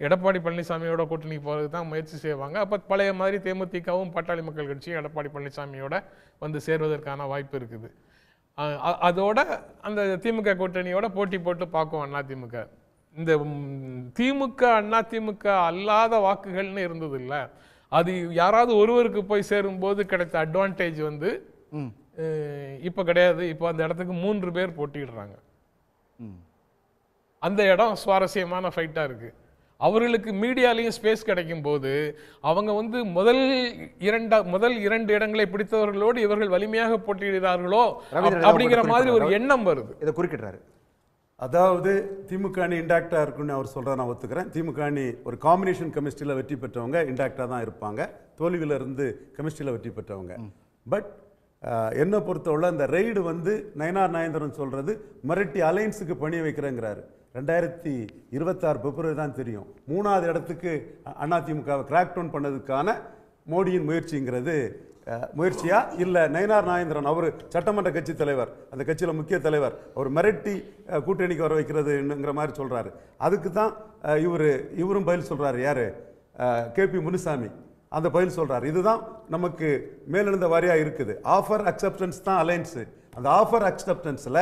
எடப்பாடி பழனிசாமியோட கூட்டணி போகிறதுக்கு தான் முயற்சி செய்வாங்க. அப்போ பழைய மாதிரி தேமுதிகவும் பாட்டாளி மக்கள் கட்சியும் எடப்பாடி பழனிசாமியோட வந்து சேர்வதற்கான வாய்ப்பு இருக்குது. அதோட அந்த திமுக கூட்டணியோட போட்டி போட்டு பார்க்கும் அதிமுக. இந்த திமுக அதிமுக அல்லாத வாக்குகள்னு இருந்தது இல்லை, அது யாராவது ஒருவருக்கு போய் சேரும்போது கிடைத்த அட்வான்டேஜ் வந்து இப்போ கிடையாது. இப்போ அந்த இடத்துக்கு 3 பேர் போட்டிடுறாங்க. அந்த இடம் சுவாரஸ்யமான ஃபைட்டாக இருக்குது. அவர்களுக்கு மீடியாலையும் ஸ்பேஸ் கிடைக்கும் போது அவங்க வந்து முதல் 2 இடங்களை பிடித்தவர்களோடு இவர்கள் வலிமையாக போட்டியிடுகிறார்களோ அப்படிங்கிற மாதிரி ஒரு எண்ணம் வருது. இதை குறுக்கிடுறாரு. அதாவது திமுக அணி இன்டாக்டாக இருக்குன்னு அவர் சொல்கிறத நான் ஒத்துக்கிறேன். திமுக அணி ஒரு காம்பினேஷன் கெமிஸ்ட்ரியில் வெற்றி பெற்றவங்க இன்டாக்டாக தான் இருப்பாங்க, தோல்வியிலிருந்து கெமிஸ்ட்ரியில் வெற்றி பெற்றவங்க. பட் என்னை பொறுத்தவரை இந்த ரெய்டு வந்து நயனார் நாகேந்திரன் சொல்கிறது மிரட்டி அலைன்ஸுக்கு பணிய வைக்கிறேங்கிறாரு. 2026 பிப்ரவரி தான் தெரியும். 3வது இடத்துக்கு அதிமுகவை கிராக் டவுன் பண்ணதுக்கான மோடியின் முயற்சிங்கிறது முயற்சியா இல்லை நயனார் நாகேந்திரன் அவர் சட்டமன்ற கட்சி தலைவர், அந்த கட்சியில் முக்கிய தலைவர், அவர் மிரட்டி கூட்டணிக்கு வர வைக்கிறதுங்கிற மாதிரி சொல்கிறாரு. அதுக்கு தான் இவரும் பதில் சொல்கிறாரு. யார்? கேபி முனுசாமி அந்த பதில் சொல்கிறார். இதுதான் நமக்கு மேலெழுந்த வாரியாக இருக்குது. ஆஃபர் அக்செப்டன்ஸ் தான் அலைன்ஸு. அந்த ஆஃபர் அக்செப்டன்ஸில்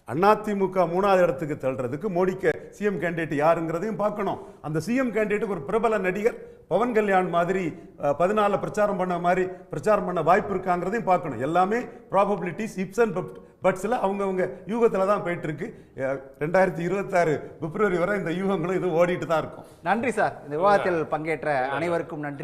அதிமுக 3வது இடத்துக்கு தள்ளுறதுக்கு மோடிக்கு சிஎம் கேண்டிடேட் யாருங்கிறதையும் பார்க்கணும். அந்த சிஎம் கேண்டிடேட்டுக்கு ஒரு பிரபல நடிகர் பவன் கல்யாண் மாதிரி 14 பிரச்சாரம் பண்ண மாதிரி பிரச்சாரம் பண்ண வாய்ப்பு இருக்காங்கிறதையும் பார்க்கணும். எல்லாமே ப்ராபபிலிட்டிஸ் இப்ஸ் அண்ட் பட்ஸில் அவங்கவுங்க யூகத்தில் தான் போயிட்டு இருக்கு. 2026 பிப்ரவரி வரை இந்த யூகங்களும் இது ஓடிட்டு தான் இருக்கும். நன்றி சார். இந்த விவாதத்தில் பங்கேற்ற அனைவருக்கும் நன்றி.